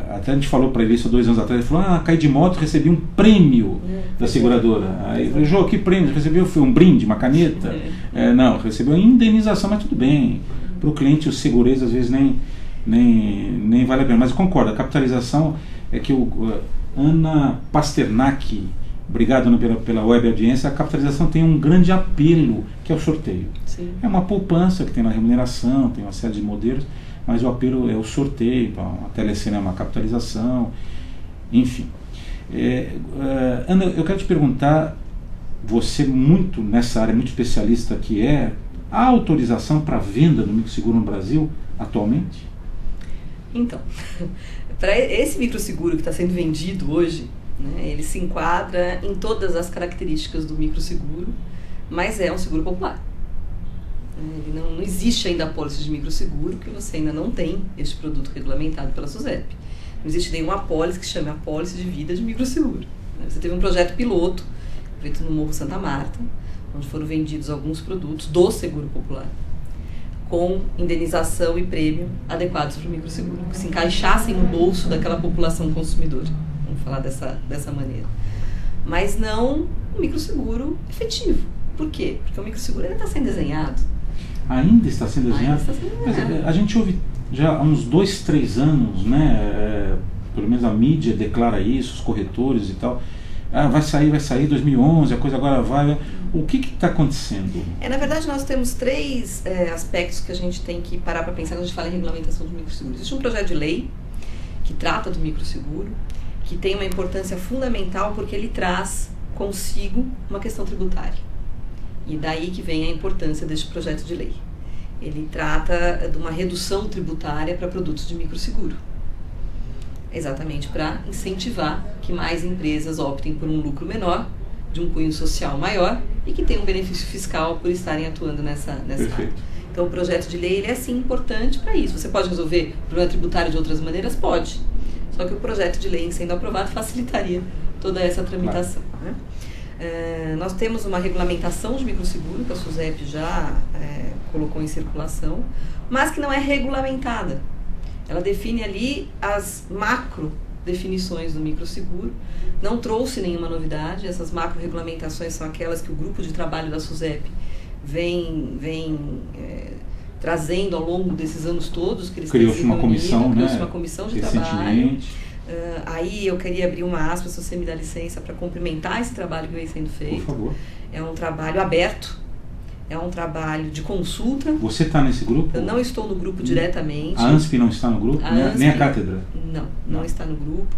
até a gente falou para ele isso há 2 anos atrás, ele falou, caí de moto, recebi um prêmio da seguradora. Aí eu falei, Jô, que prêmio? Recebeu foi um brinde, uma caneta? Não, recebeu indenização, mas tudo bem. Para o cliente, o segureiro às vezes nem vale a pena. Mas eu concordo, a capitalização é que Ana Pasternak, obrigado Ana, pela web audiência, a capitalização tem um grande apelo, que é o sorteio. Sim. É uma poupança que tem na remuneração, tem uma série de modelos, mas o apelo é o sorteio, a telecena é uma capitalização, enfim. Ana, eu quero te perguntar, você muito nessa área, muito especialista que a autorização para venda do microseguro no Brasil atualmente? Então, para esse microseguro que está sendo vendido hoje, né, ele se enquadra em todas as características do microseguro, mas é um seguro popular. Ele não existe ainda a apólice de microseguro, porque você ainda não tem este produto regulamentado pela SUSEP. Não existe nenhuma apólice que chame apólice de vida de microseguro. Você teve um projeto piloto, feito no Morro Santa Marta, onde foram vendidos alguns produtos do seguro popular, com indenização e prêmio adequados para o microseguro, que se encaixassem no bolso daquela população consumidora, vamos falar dessa maneira. Mas não um microseguro efetivo. Por quê? Porque o microseguro ainda está sendo desenhado. Ainda está sendo desenhado? Ainda está sendo desenhado. Mas a gente ouve já há uns 2, 3 anos, né, pelo menos a mídia declara isso, os corretores e tal, vai sair 2011, a coisa agora vai... O que está acontecendo? Na verdade, nós temos 3 aspectos que a gente tem que parar para pensar quando a gente fala em regulamentação do microseguro. Existe um projeto de lei que trata do microseguro, que tem uma importância fundamental porque ele traz consigo uma questão tributária. E daí que vem a importância deste projeto de lei. Ele trata de uma redução tributária para produtos de microseguro. Exatamente para incentivar que mais empresas optem por um lucro menor, de um cunho social maior e que tenham um benefício fiscal por estarem atuando nessa área. Então o projeto de lei ele é sim importante para isso. Você pode resolver o problema tributário de outras maneiras? Pode. Só que o projeto de lei, sendo aprovado, facilitaria toda essa tramitação. Né? Nós temos uma regulamentação de microseguro, que a SUSEP já colocou em circulação, mas que não é regulamentada. Ela define ali as macro definições do microseguro, não trouxe nenhuma novidade. Essas macro regulamentações são aquelas que o grupo de trabalho da SUSEP vem trazendo ao longo desses anos todos que eles criou-se uma comissão, né? Criou-se uma comissão de trabalho. Aí eu queria abrir uma aspa, se você me dá licença, para cumprimentar esse trabalho que vem sendo feito. Por favor. É um trabalho aberto, é um trabalho de consulta. Você está nesse grupo? Eu não estou no grupo diretamente. A ANSP não está no grupo? Nem a cátedra? Não está no grupo.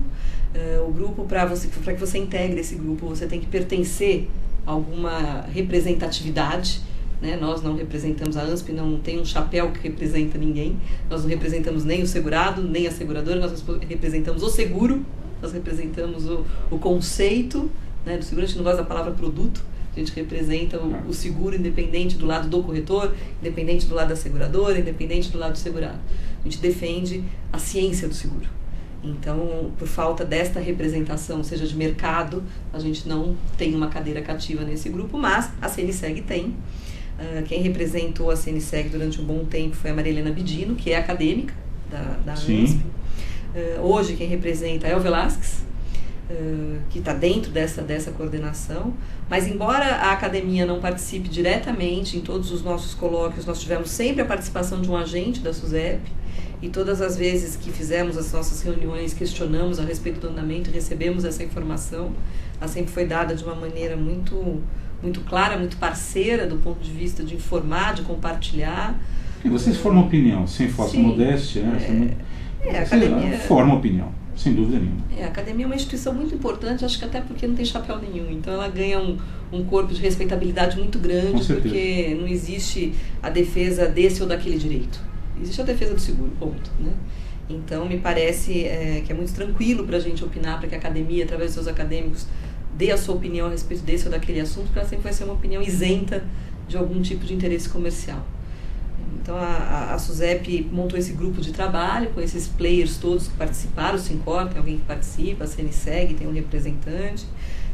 O grupo, para que você integre esse grupo, você tem que pertencer a alguma representatividade. Né? Nós não representamos, a ANSP não tem um chapéu que representa ninguém, nós não representamos nem o segurado, nem a seguradora, nós representamos o seguro, nós representamos o conceito, né, do seguro. A gente não gosta da palavra produto, a gente representa o seguro independente do lado do corretor, independente do lado da seguradora, independente do lado do segurado. A gente defende a ciência do seguro. Então, por falta desta representação, seja de mercado, a gente não tem uma cadeira cativa nesse grupo, mas a CNSEG tem. Quem representou a CNSEG durante um bom tempo foi a Maria Helena Bidino, que é acadêmica da ANSP. Hoje quem representa é o Velasquez, que está dentro dessa coordenação. Mas embora a academia não participe diretamente em todos os nossos colóquios, nós tivemos sempre a participação de um agente da SUSEP, e todas as vezes que fizemos as nossas reuniões, questionamos a respeito do andamento e recebemos essa informação. Ela sempre foi dada de uma maneira muito clara, muito parceira do ponto de vista de informar, de compartilhar. E vocês formam opinião, sem falsa modéstia, a academia forma opinião, sem dúvida nenhuma. A academia é uma instituição muito importante, acho que até porque não tem chapéu nenhum, então ela ganha um corpo de respeitabilidade muito grande, porque não existe a defesa desse ou daquele direito, existe a defesa do seguro, ponto, né? Então me parece que é muito tranquilo para a gente opinar, para que a academia, através dos seus acadêmicos, dê a sua opinião a respeito desse ou daquele assunto, porque ela sempre vai ser uma opinião isenta de algum tipo de interesse comercial. Então a SUSEP montou esse grupo de trabalho com esses players todos que participaram, o Sincor tem alguém que participa, a CNSEG tem um representante.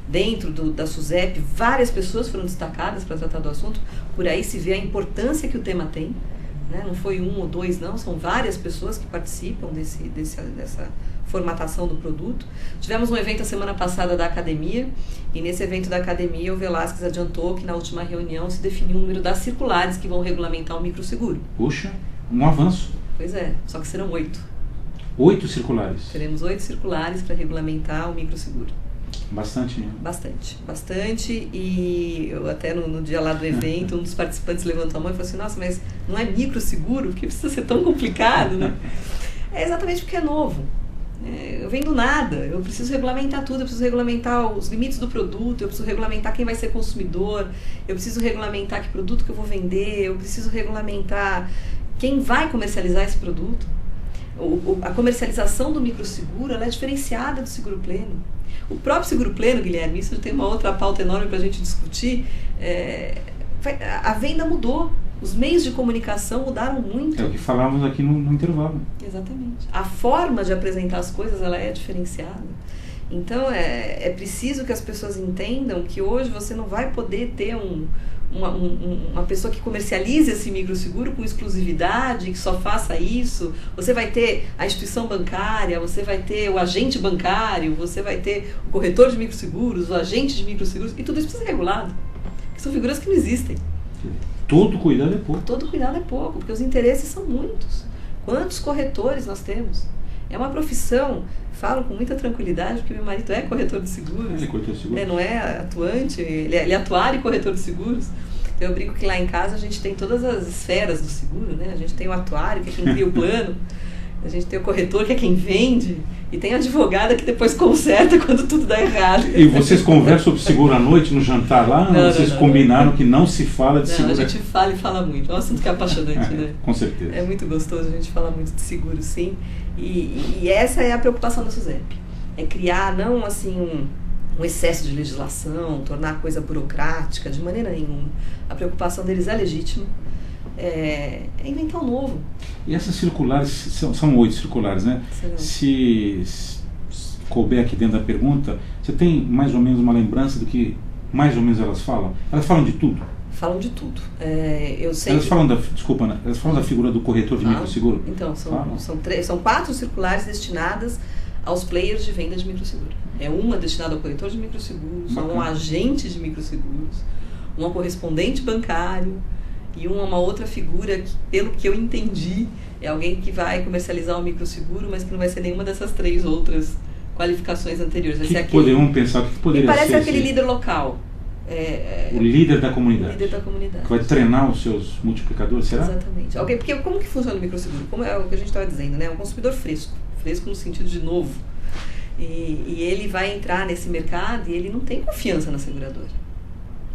Dentro da SUSEP, várias pessoas foram destacadas para tratar do assunto, por aí se vê a importância que o tema tem. Né? Não foi um ou dois, não, são várias pessoas que participam dessa formatação do produto. Tivemos um evento a semana passada da academia, e nesse evento da academia o Velasquez adiantou que na última reunião se definiu o número das circulares que vão regulamentar o microseguro. Puxa, um avanço. Pois é, só que serão 8. 8 circulares? Teremos 8 circulares para regulamentar o microseguro. Bastante, né? Bastante, e eu até no dia lá do evento, um dos participantes levantou a mão e falou assim, nossa, mas não é microseguro? Porque precisa ser tão complicado, né? É exatamente porque é novo. Eu venho do nada, eu preciso regulamentar tudo, eu preciso regulamentar os limites do produto, eu preciso regulamentar quem vai ser consumidor, eu preciso regulamentar que produto que eu vou vender, eu preciso regulamentar quem vai comercializar esse produto. A comercialização do microseguro ela é diferenciada do seguro pleno. O próprio seguro pleno, Guilherme, isso tem uma outra pauta enorme para a gente discutir, a venda mudou. Os meios de comunicação mudaram muito. É o que falávamos aqui no intervalo. Exatamente. A forma de apresentar as coisas ela é diferenciada. Então, é preciso que as pessoas entendam que hoje você não vai poder ter uma pessoa que comercialize esse microseguro com exclusividade, que só faça isso. Você vai ter a instituição bancária, você vai ter o agente bancário, você vai ter o corretor de microseguros, o agente de microseguros, e tudo isso precisa ser regulado. Porque são figuras que não existem. Todo cuidado é pouco. Todo cuidado é pouco, porque os interesses são muitos. Quantos corretores nós temos? É uma profissão, falo com muita tranquilidade, porque meu marido é corretor de seguros. Ele é corretor de seguros. Não é atuante, ele é atuário e corretor de seguros. Então eu brinco que lá em casa a gente tem todas as esferas do seguro, né? A gente tem o atuário, que é quem cria o plano, a gente tem o corretor, que é quem vende, e tem a advogada que depois conserta quando tudo dá errado. E vocês conversam sobre seguro à noite no jantar lá? Não, vocês combinaram que não se fala de seguro? A gente fala e fala muito. É um assunto que é apaixonante, né? Com certeza. É muito gostoso a gente falar muito de seguro, sim. E essa é a preocupação da SUSEP. É criar, não assim, um excesso de legislação, tornar a coisa burocrática, de maneira nenhuma. A preocupação deles é legítima. é inventar o novo. E essas circulares, são 8 circulares, né? Se couber aqui dentro da pergunta, você tem mais ou menos uma lembrança do que mais ou menos elas falam? Elas falam de tudo? Falam de tudo. Eu sei elas falam desculpa, Ana, elas falam da figura do corretor de microseguro? Então, são 4 circulares destinadas aos players de venda de microseguro. Uma destinada ao corretor de microseguros, a um agente de microseguros, um correspondente bancário e uma outra figura que, pelo que eu entendi, é alguém que vai comercializar o microseguro, mas que não vai ser nenhuma dessas 3 outras qualificações anteriores. Vai ser aquele, poderiam pensar que poderia ser? Parece aquele líder local. O líder da comunidade. O líder da comunidade. Que vai treinar os seus multiplicadores, será? Exatamente. Porque como que funciona o microseguro? Como é o que a gente estava dizendo, né? É um consumidor fresco. Fresco no sentido de novo. E ele vai entrar nesse mercado e ele não tem confiança na seguradora.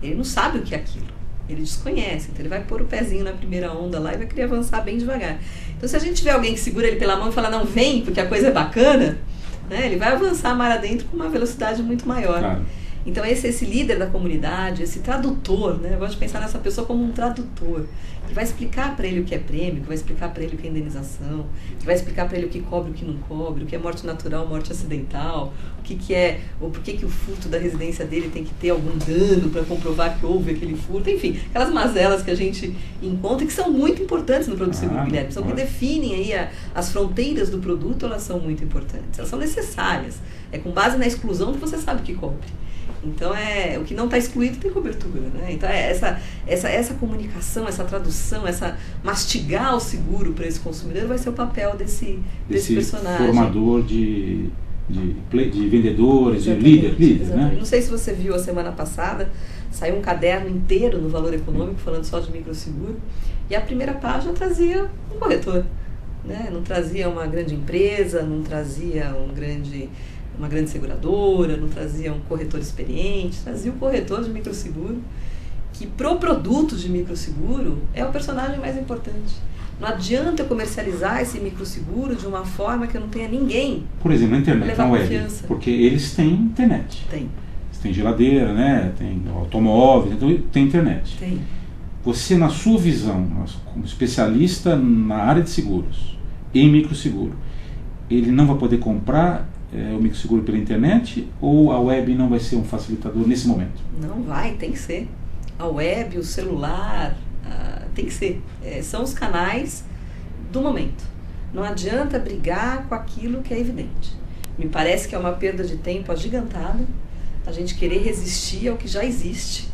Ele não sabe o que é aquilo. Ele desconhece. Então ele vai pôr o pezinho na primeira onda lá e vai querer avançar bem devagar. Então se a gente tiver alguém que segura ele pela mão e fala, não, vem, porque a coisa é bacana, né? Ele vai avançar mar adentro com uma velocidade muito maior. Claro. Então esse líder da comunidade, esse tradutor, né? Eu gosto de pensar nessa pessoa como um tradutor, que vai explicar para ele o que é prêmio, que vai explicar para ele o que é indenização, que vai explicar para ele o que cobre, o que não cobre, o que é morte natural, morte acidental, ou por que o furto da residência dele tem que ter algum dano para comprovar que houve aquele furto, enfim, aquelas mazelas que a gente encontra e que são muito importantes no produto seguro, Guilherme, são que definem aí as fronteiras do produto, elas são muito importantes, elas são necessárias, é com base na exclusão que você sabe que cobre. Então, o que não está excluído tem cobertura, né? Então, essa comunicação, essa tradução, essa mastigar o seguro para esse consumidor vai ser o papel desse personagem. Formador de vendedores, exatamente, de líder, né? Não sei se você viu a semana passada, saiu um caderno inteiro no Valor Econômico, falando só de microseguro, e a primeira página trazia um corretor, né? Não trazia uma grande empresa, não trazia uma grande seguradora, não trazia um corretor experiente, trazia um corretor de microseguro, que pro produto de microseguro é o personagem mais importante. Não adianta eu comercializar esse microseguro de uma forma que eu não tenha ninguém. Por exemplo, na internet, na web, porque eles têm internet. Tem. Eles têm geladeira, né? Tem automóveis, então tem internet. Tem. Você, na sua visão, como especialista na área de seguros, em microseguro, ele não vai poder comprar o microseguro pela internet, ou a web não vai ser um facilitador nesse momento? Não vai, tem que ser. A web, o celular, tem que ser. São os canais do momento. Não adianta brigar com aquilo que é evidente. Me parece que é uma perda de tempo agigantada a gente querer resistir ao que já existe,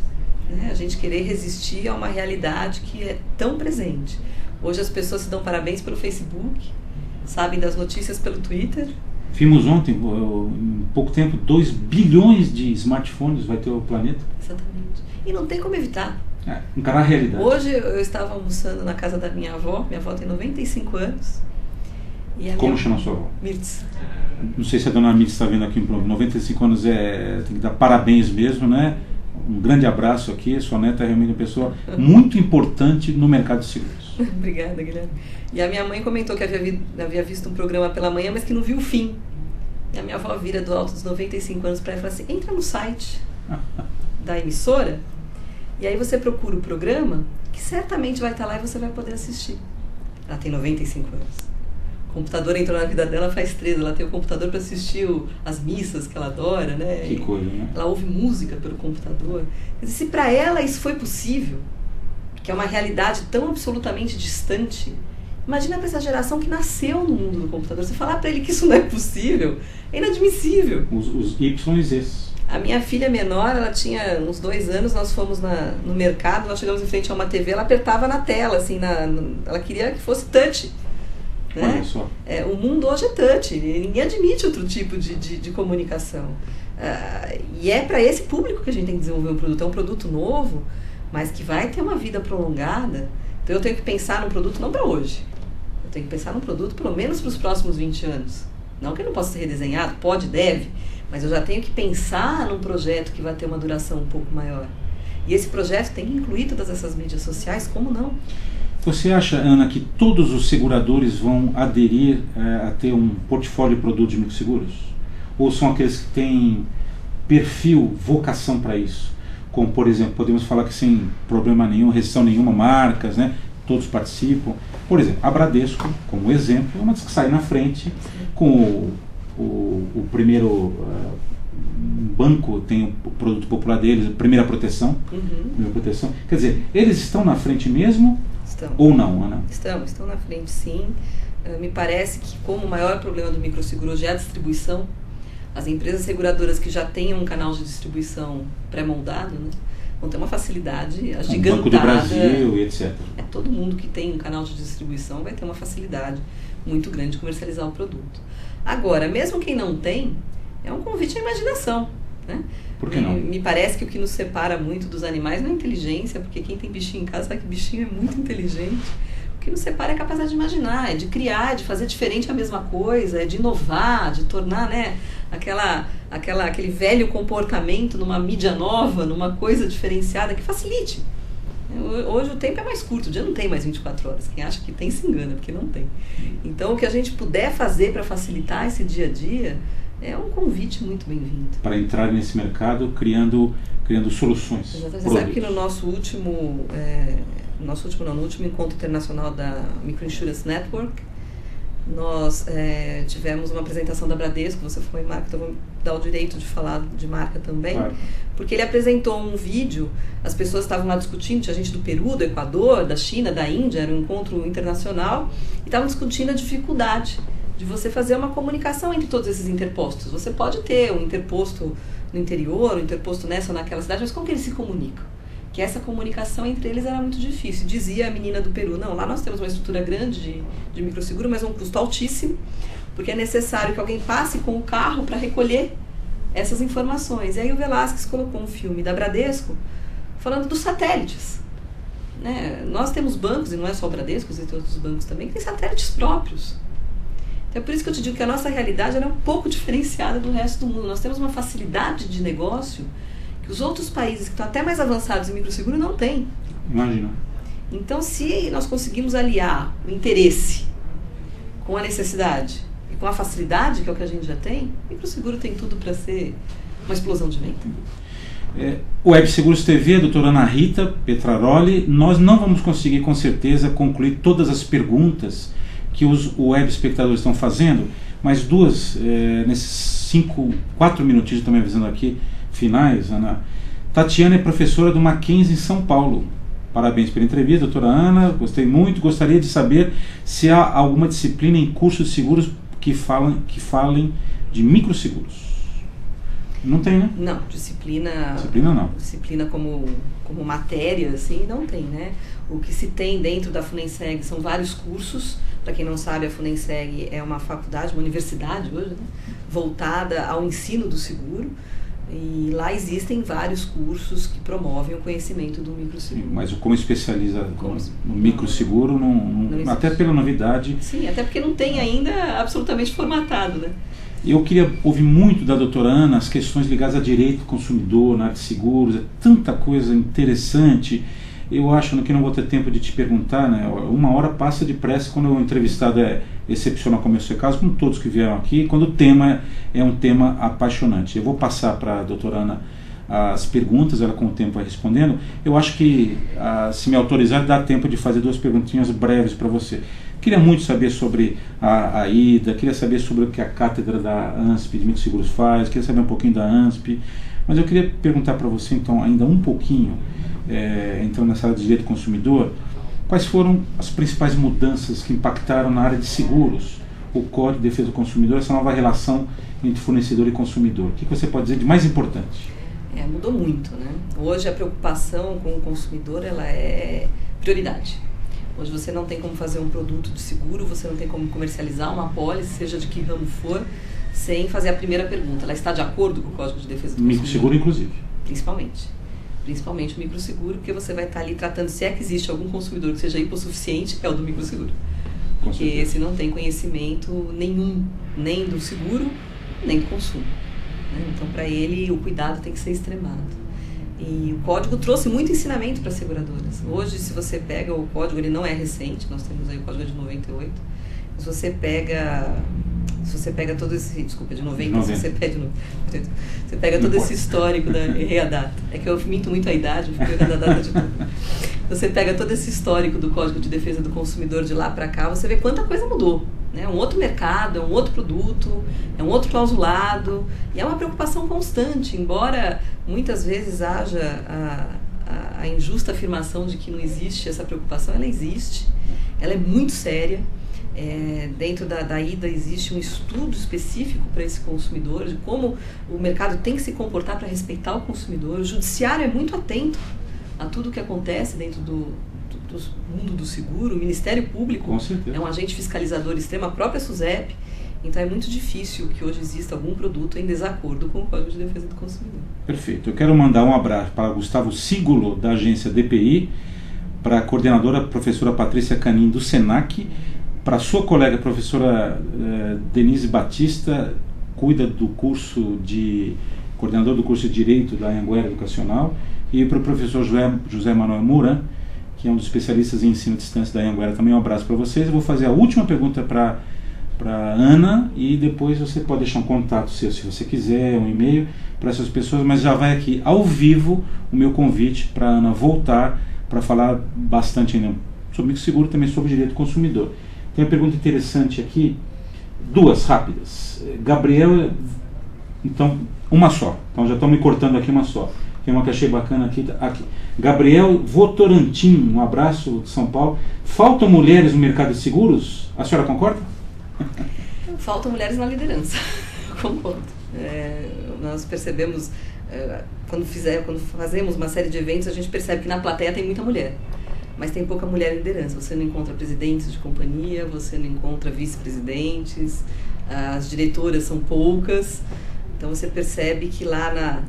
né? A gente querer resistir a uma realidade que é tão presente. Hoje as pessoas se dão parabéns pelo Facebook, sabem das notícias pelo Twitter. Vimos ontem, em pouco tempo, 2 bilhões de smartphones vai ter o planeta. Exatamente. E não tem como evitar. Encarar a realidade. Hoje eu estava almoçando na casa da minha avó tem 95 anos. E como chama a sua avó? Mirtz. Não sei se a dona Mirtz está vendo aqui, 95 anos tem que dar parabéns mesmo, né? Um grande abraço aqui, sua neta é realmente uma pessoa muito importante no mercado de seguros. Obrigada, Guilherme. E a minha mãe comentou que havia visto um programa pela manhã, mas que não viu o fim. E a minha avó vira do alto dos 95 anos para ela e fala assim, entra no site da emissora e aí você procura o programa que certamente vai estar lá e você vai poder assistir. Ela tem 95 anos. O computador entrou na vida dela faz 13, ela tem o computador para assistir as missas que ela adora, né? Que coisa, né? Ela ouve música pelo computador. Quer dizer, se para ela isso foi possível, que é uma realidade tão absolutamente distante, imagina para essa geração que nasceu no mundo do computador. Você falar para ele que isso não é possível, é inadmissível. Os Y e Z. A minha filha menor, ela tinha uns 2 anos, nós fomos no mercado, nós chegamos em frente a uma TV, ela apertava na tela, assim, ela queria que fosse touch. Né? Olha só. O mundo hoje é touch, ninguém admite outro tipo de comunicação. E é para esse público que a gente tem que desenvolver um produto. É um produto novo, mas que vai ter uma vida prolongada. Então eu tenho que pensar num produto não para hoje. Eu tenho que pensar num produto pelo menos para os próximos 20 anos. Não que ele não possa ser redesenhado, pode, deve, mas eu já tenho que pensar num projeto que vai ter uma duração um pouco maior. E esse projeto tem que incluir todas essas mídias sociais, como não? Você acha, Ana, que todos os seguradores vão aderir a ter um portfólio de produtos de microseguros? Ou são aqueles que têm perfil, vocação para isso? Como, por exemplo, podemos falar que sem problema nenhum, restrição nenhuma, marcas, né? todos participam. Por exemplo, a Bradesco, como exemplo, é uma das que sai na frente com o primeiro banco, tem o produto popular deles, primeira proteção. Primeira proteção. Quer dizer, eles estão na frente mesmo? Estão. Ou não, Ana? Estão na frente, sim. Me parece que, como o maior problema do microseguro hoje é a distribuição, as empresas seguradoras que já têm um canal de distribuição pré-moldado, né, vão ter uma facilidade agigantada. Banco do Brasil e etc. Todo mundo que tem um canal de distribuição vai ter uma facilidade muito grande de comercializar o produto. Agora, mesmo quem não tem, é um convite à imaginação, né? Por que não? Me parece que o que nos separa muito dos animais não é a inteligência, porque quem tem bichinho em casa sabe que bichinho é muito inteligente. O que nos separa é a capacidade de imaginar, é de criar, de fazer diferente a mesma coisa, é de inovar, de tornar, né, aquele velho comportamento numa mídia nova, numa coisa diferenciada que facilite. Hoje o tempo é mais curto, o dia não tem mais 24 horas. Quem acha que tem se engana, porque não tem. Então o que a gente puder fazer para facilitar esse dia a dia é um convite muito bem-vindo. Para entrar nesse mercado criando soluções. Exatamente. Você sabe que no nosso último encontro internacional da Microinsurance Network, nós tivemos uma apresentação da Bradesco, você foi marca, então vou dar o direito de falar de marca também, claro. Porque ele apresentou um vídeo, as pessoas estavam lá discutindo, tinha gente do Peru, do Equador, da China, da Índia, era um encontro internacional, e estavam discutindo a dificuldade de você fazer uma comunicação entre todos esses interpostos. Você pode ter um interposto no interior, um interposto nessa ou naquela cidade, mas como que eles se comunicam? Que essa comunicação entre eles era muito difícil. Dizia a menina do Peru, não, lá nós temos uma estrutura grande de microseguro, mas um custo altíssimo, porque é necessário que alguém passe com o carro para recolher essas informações. E aí o Velasquez colocou um filme da Bradesco falando dos satélites. Né? Nós temos bancos, e não é só o Bradesco, existem outros bancos também, que têm satélites próprios. Então é por isso que eu te digo que a nossa realidade ela é um pouco diferenciada do resto do mundo. Nós temos uma facilidade de negócio que os outros países que estão até mais avançados em microseguro não têm. Imagina. Então, se nós conseguimos aliar o interesse com a necessidade e com a facilidade, que é o que a gente já tem, o microseguro tem tudo para ser uma explosão de venda. O Web Seguros TV, a doutora Ana Rita Petraroli, nós não vamos conseguir com certeza concluir todas as perguntas que os web espectadores estão fazendo, mas duas, nesses 4 minutinhos, estou me avisando aqui, finais, Ana. Tatiana é professora do Mackenzie em São Paulo. Parabéns pela entrevista, doutora Ana, gostei muito. Gostaria de saber se há alguma disciplina em cursos de seguros que falem de microseguros. Não tem, né? Não, disciplina não. Disciplina como matéria, assim, não tem, né? O que se tem dentro da FUNENSEG são vários cursos. Para quem não sabe, a FUNENSEG é uma faculdade, uma universidade hoje, né? Voltada ao ensino do seguro. E lá existem vários cursos que promovem o conhecimento do microseguro. Sim, mas como especializa no microseguro, não até pela novidade. Sim, até porque não tem ainda absolutamente formatado, né? Eu queria ouvir muito da doutora Ana as questões ligadas a direito do consumidor, na área de seguros, é tanta coisa interessante. Eu acho que não vou ter tempo de te perguntar, né? 1 hora passa depressa quando o entrevistado é excepcional, como é o seu caso, como todos que vieram aqui, quando o tema é um tema apaixonante. Eu vou passar para a doutora Ana as perguntas, ela com o tempo vai respondendo. Eu acho que, se me autorizar, dá tempo de fazer 2 perguntinhas breves para você. Queria muito saber sobre a IDA, queria saber sobre o que a cátedra da ANSP de Microseguros faz, queria saber um pouquinho da ANSP, mas eu queria perguntar para você, então, ainda um pouquinho, entrando nessa área de direito do consumidor, quais foram as principais mudanças que impactaram na área de seguros, o Código de Defesa do Consumidor, essa nova relação entre fornecedor e consumidor? O que você pode dizer de mais importante? Mudou muito, né? Hoje a preocupação com o consumidor ela é prioridade. Hoje você não tem como fazer um produto de seguro, você não tem como comercializar uma apólice, seja de que ramo for, sem fazer a primeira pergunta. Ela está de acordo com o Código de Defesa do Consumidor? Microseguro, inclusive. Principalmente o microseguro, porque você vai estar ali tratando se é que existe algum consumidor que seja hipossuficiente, é o do microseguro. Porque esse não tem conhecimento nenhum, nem do seguro, nem do consumo. Né? Então, para ele, o cuidado tem que ser extremado. E o código trouxe muito ensinamento para as seguradoras. Hoje, se você pega o código, ele não é recente, nós temos aí o código de 98. Se você pega todo esse... Desculpa, de 90. Se você pega todo esse histórico, errei a data. É que eu minto muito a idade, eu fico errando a data de tudo. você pega todo esse histórico do Código de Defesa do Consumidor de lá para cá, você vê quanta coisa mudou. É um outro mercado, é um outro produto, é um outro clausulado, e é uma preocupação constante, embora muitas vezes haja a injusta afirmação de que não existe essa preocupação, ela existe, ela é muito séria. Dentro da IDA existe um estudo específico para esse consumidor, de como o mercado tem que se comportar para respeitar o consumidor. O judiciário é muito atento a tudo o que acontece dentro do mundo do seguro. O Ministério Público é um agente fiscalizador extremo, a própria SUSEP. Então é muito difícil que hoje exista algum produto em desacordo com o Código de Defesa do Consumidor. Perfeito. Eu quero mandar um abraço para Gustavo Sígulo, da agência DPI, para a coordenadora professora Patrícia Canin, do SENAC, para a sua colega professora Denise Batista, cuida do coordenador do curso de Direito da Anhanguera Educacional, e para o professor José Manuel Moura, que é um dos especialistas em ensino à distância da Anhanguera. Também um abraço para vocês. Eu vou fazer a última pergunta para Ana, e depois você pode deixar um contato seu, se você quiser, um e-mail para essas pessoas, mas já vai aqui ao vivo o meu convite para a Ana voltar para falar bastante ainda sobre seguro, também sobre direito do consumidor. Tem uma pergunta interessante aqui, duas rápidas. Gabriel, então, uma só. Então já estão me cortando aqui uma só. Tem uma que achei bacana aqui. Gabriel Votorantim, um abraço de São Paulo. Faltam mulheres no mercado de seguros? A senhora concorda? Faltam mulheres na liderança, concordo. Nós percebemos, quando fazemos uma série de eventos, a gente percebe que na plateia tem muita mulher. Mas tem pouca mulher em liderança. Você não encontra presidentes de companhia, você não encontra vice-presidentes, as diretoras são poucas. Então você percebe que lá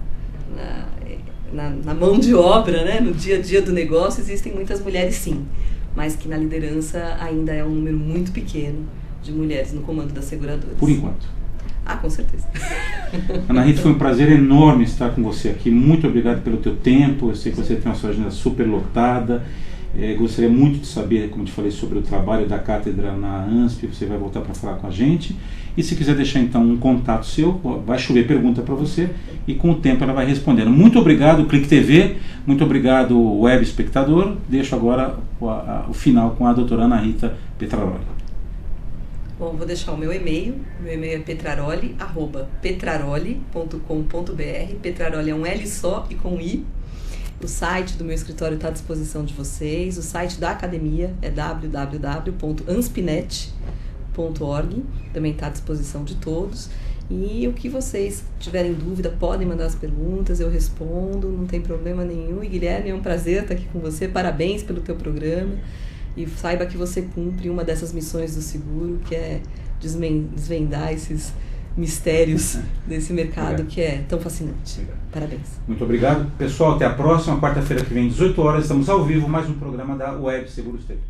na mão de obra, né, no dia a dia do negócio, existem muitas mulheres sim, mas que na liderança ainda é um número muito pequeno de mulheres no comando das seguradoras. Por enquanto. Com certeza. Ana Rita, foi um prazer enorme estar com você aqui. Muito obrigado pelo teu tempo. Eu sei que você tem uma sua agenda super lotada. Gostaria muito de saber, como te falei, sobre o trabalho da cátedra na ANSP. Você vai voltar para falar com a gente. E se quiser deixar então um contato seu, vai chover pergunta para você e com o tempo ela vai respondendo. Muito obrigado, Clique TV. Muito obrigado, web espectador. Deixo agora o final com a doutora Ana Rita Petraroli. Bom, vou deixar o meu e-mail. Meu e-mail é petraroli@petraroli.com.br. Petraroli é um L só e com I. O site do meu escritório está à disposição de vocês. O site da academia é www.anspinet.org. Também está à disposição de todos. E o que vocês tiverem dúvida, podem mandar as perguntas, eu respondo, não tem problema nenhum. E Guilherme, é um prazer estar aqui com você. Parabéns pelo teu programa. E saiba que você cumpre uma dessas missões do seguro, que é desvendar esses mistérios desse mercado que é tão fascinante. Parabéns. Muito obrigado. Pessoal, até a próxima. Quarta-feira que vem, 18 horas, estamos ao vivo, mais um programa da Web Seguros TV.